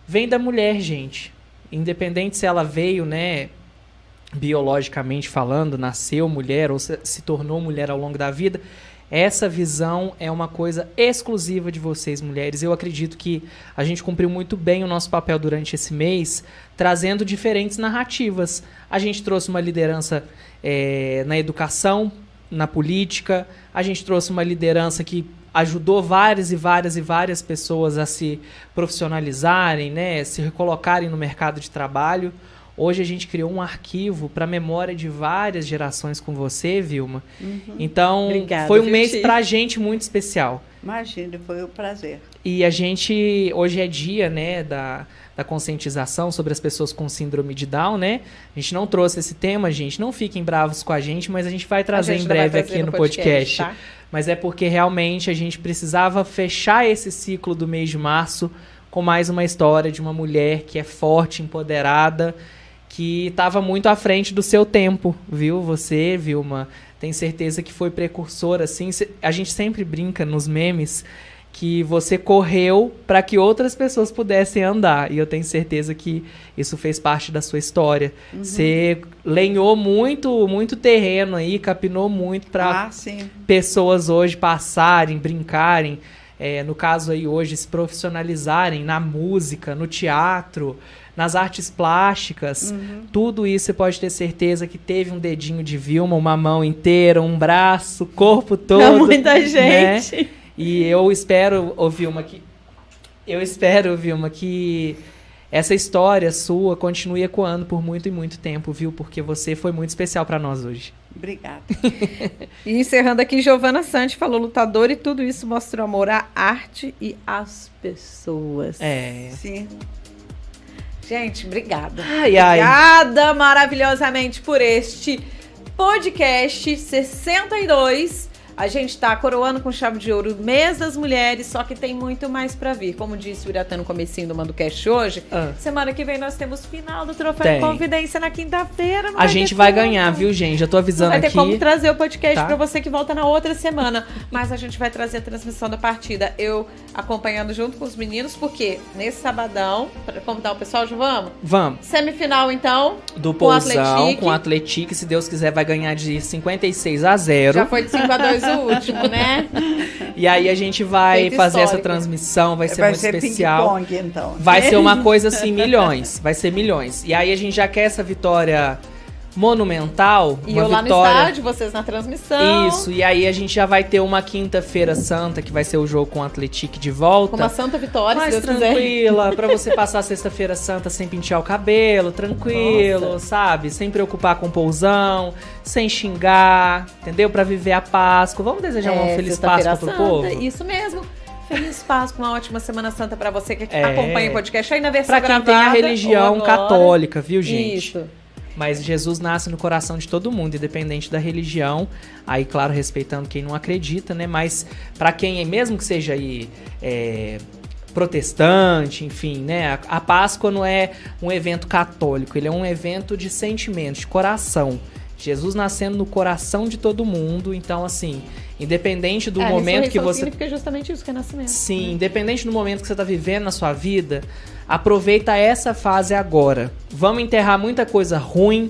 Speaker 1: vem da mulher, gente. Independente se ela veio, né... biologicamente falando, nasceu mulher ou se tornou mulher ao longo da vida, Essa visão é uma coisa exclusiva de vocês, mulheres. Eu acredito que a gente cumpriu muito bem o nosso papel durante esse mês, trazendo diferentes narrativas. A gente trouxe uma liderança na educação, na política. A gente trouxe uma liderança que ajudou várias pessoas a se profissionalizarem, né, se recolocarem no mercado de trabalho. Hoje a gente criou um arquivo para a memória de várias gerações com você, Vilma. Então,
Speaker 2: Obrigada,
Speaker 1: foi um mês
Speaker 2: Ti.
Speaker 1: para a gente muito especial.
Speaker 3: Imagina, foi um prazer.
Speaker 1: E a gente, hoje é dia, né, da conscientização sobre as pessoas com síndrome de Down, né? A gente não trouxe esse tema, gente, não fiquem bravos com a gente, mas a gente vai trazer em breve aqui no podcast.
Speaker 2: Tá?
Speaker 1: Mas é porque realmente a gente precisava fechar esse ciclo do mês de março com mais uma história de uma mulher que é forte, empoderada, que estava muito à frente do seu tempo, viu? Você, Vilma, tem certeza que foi precursora, assim. A gente sempre brinca nos memes que você correu para que outras pessoas pudessem andar. E eu tenho certeza que isso fez parte da sua história. Você lenhou muito terreno aí, capinou muito para pessoas hoje passarem, brincarem. No caso aí hoje, se profissionalizarem na música, no teatro, nas artes plásticas. Tudo isso você pode ter certeza que teve um dedinho de Vilma, uma mão inteira, um braço, corpo todo.
Speaker 2: É muita gente.
Speaker 1: Né? E eu espero, Vilma, que essa história sua continue ecoando por muito e muito tempo, viu? Porque você foi muito especial para nós hoje.
Speaker 3: Obrigada.
Speaker 2: E encerrando aqui, Giovana Santi falou lutador e tudo isso mostra amor à arte e às pessoas.
Speaker 3: Sim.
Speaker 2: Gente, obrigada.
Speaker 1: Ai.
Speaker 2: Obrigada maravilhosamente por este podcast 62. A gente tá coroando com chave de ouro o mês das mulheres, só que tem muito mais pra vir. Como disse o Iratã no comecinho do MandoCast hoje, semana que vem nós temos final do Troféu Confidência na quinta-feira.
Speaker 1: A gente vai ganhar, viu, gente? Já tô avisando aqui.
Speaker 2: Vai ter como trazer o podcast pra você que volta na outra semana. Mas a gente vai trazer a transmissão da partida. Eu acompanhando junto com os meninos, porque nesse sabadão, pra convidar o pessoal, já vamos?
Speaker 1: Vamos.
Speaker 2: Semifinal, então.
Speaker 1: Do Pousão, com o Atlético. Se Deus quiser, vai ganhar de 56-0.
Speaker 2: Já foi de 5-2 o último, né?
Speaker 1: E aí a gente vai fazer essa transmissão, vai ser muito especial.
Speaker 3: Ping-pong, então.
Speaker 1: Vai ser uma coisa assim, milhões. Vai ser milhões. E aí a gente já quer essa vitória monumental.
Speaker 2: E
Speaker 1: uma
Speaker 2: eu lá
Speaker 1: vitória...
Speaker 2: no estádio, vocês na transmissão.
Speaker 1: Isso, e aí a gente já vai ter uma quinta-feira santa, que vai ser o jogo com o Atlético de volta.
Speaker 2: Com uma santa vitória,
Speaker 1: mais
Speaker 2: se Deus
Speaker 1: tranquila, pra você passar a sexta-feira santa sem pentear o cabelo, tranquilo, sabe? Sem preocupar com o Pousão, sem xingar, entendeu? Pra viver a Páscoa. Vamos desejar uma feliz Páscoa pro povo?
Speaker 2: Isso mesmo. Feliz Páscoa, uma ótima Semana Santa pra você que acompanha o podcast aí na versão
Speaker 1: pra quem
Speaker 2: gravada,
Speaker 1: tem a religião católica, viu, gente?
Speaker 2: Isso.
Speaker 1: Mas Jesus nasce no coração de todo mundo, independente da religião. Aí, claro, respeitando quem não acredita, né? Mas para quem, mesmo que seja aí protestante, enfim, né? A Páscoa não é um evento católico, ele é um evento de sentimentos, de coração. Jesus nascendo no coração de todo mundo, então assim, independente do momento que você...
Speaker 2: significa justamente isso, que é nascimento.
Speaker 1: Sim, independente do momento que você tá vivendo na sua vida, aproveita essa fase agora. Vamos enterrar muita coisa ruim,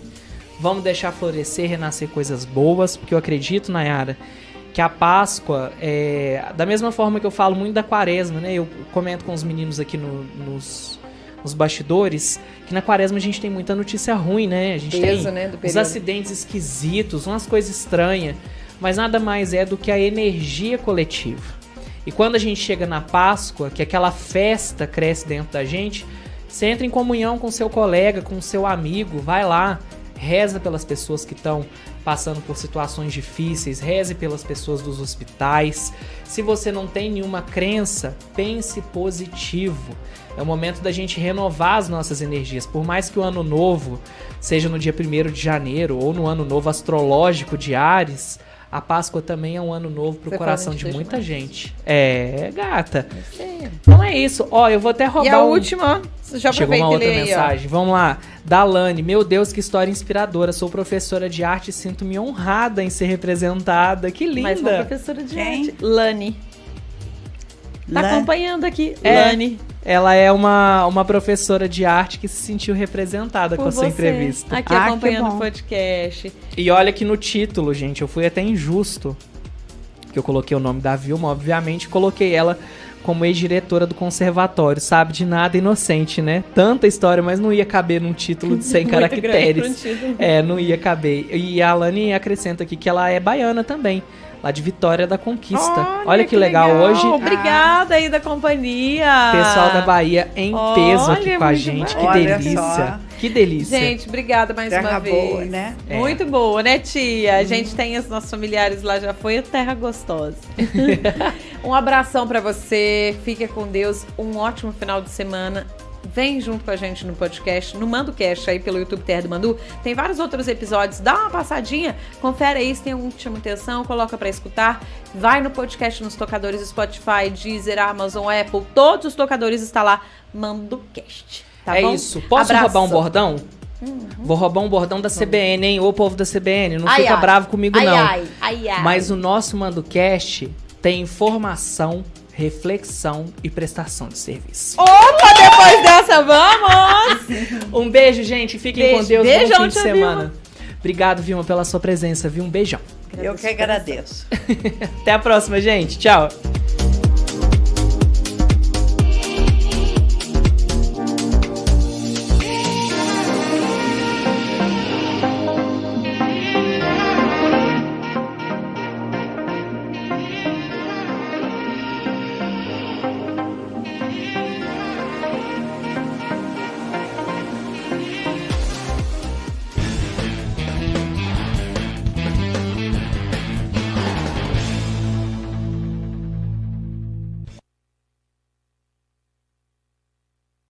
Speaker 1: vamos deixar florescer, renascer coisas boas, porque eu acredito, Nayara, que a Páscoa, da mesma forma que eu falo muito da Quaresma, né? Eu comento com os meninos aqui nos bastidores, que na Quaresma a gente tem muita notícia ruim, né? A gente tem os acidentes esquisitos, umas coisas estranhas, mas nada mais é do que a energia coletiva. E quando a gente chega na Páscoa, que aquela festa cresce dentro da gente, você entra em comunhão com seu colega, com seu amigo, vai lá, reza pelas pessoas que estão passando por situações difíceis, reze pelas pessoas dos hospitais. Se você não tem nenhuma crença, pense positivo. É o momento da gente renovar as nossas energias. Por mais que o ano novo seja no dia 1º de janeiro ou no ano novo astrológico de Áries, a Páscoa também é um ano novo pro coração de muita gente. Gata. Então é isso. Ó, eu vou até roubar.
Speaker 2: E a última, já
Speaker 1: chegou uma outra mensagem. Vamos lá. Dalane, meu Deus, que história inspiradora. Sou professora de arte e sinto-me honrada em ser representada. Que linda.
Speaker 2: Mais uma professora de arte. Lani. Tá acompanhando aqui. Lani.
Speaker 1: Ela é uma professora de arte que se sentiu representada com a sua entrevista.
Speaker 2: Aqui acompanhando o podcast.
Speaker 1: E olha que no título, gente, eu fui até injusto. que eu coloquei o nome da Vilma, obviamente, coloquei ela como ex-diretora do conservatório, sabe? De nada inocente, né? Tanta história, mas não ia caber num título de 100 caracteres. Não ia caber. E a Alane acrescenta aqui que ela é baiana também, lá de Vitória da Conquista. Olha que legal hoje.
Speaker 2: Obrigada aí da companhia.
Speaker 1: Pessoal da Bahia em peso aqui com a gente. Que delícia. Que delícia.
Speaker 2: Gente, obrigada mais uma vez.
Speaker 3: Boa, né?
Speaker 2: Muito boa, né, tia? A gente tem os nossos familiares lá, já foi a terra gostosa. Um abração pra você. Fica com Deus. Um ótimo final de semana. Vem junto com a gente no podcast, no MandoCast aí pelo YouTube Terra do Mandu. Tem vários outros episódios, dá uma passadinha, confere aí se tem algum que te chama atenção, coloca pra escutar. Vai no podcast nos tocadores Spotify, Deezer, Amazon, Apple, todos os tocadores está lá, MandoCast. Tá bom?
Speaker 1: Isso. Posso roubar um bordão? Vou roubar um bordão da CBN, hein? Ô povo da CBN, não fica bravo comigo não. Mas o nosso MandoCast tem informação, reflexão e prestação de serviço.
Speaker 2: Opa, depois dessa, vamos!
Speaker 1: Um beijo, gente. Fiquem com Deus. Bom fim de semana. Vilma. Obrigado, Vilma, pela sua presença, viu? Um beijão.
Speaker 3: Eu que agradeço.
Speaker 1: Até a próxima, gente. Tchau.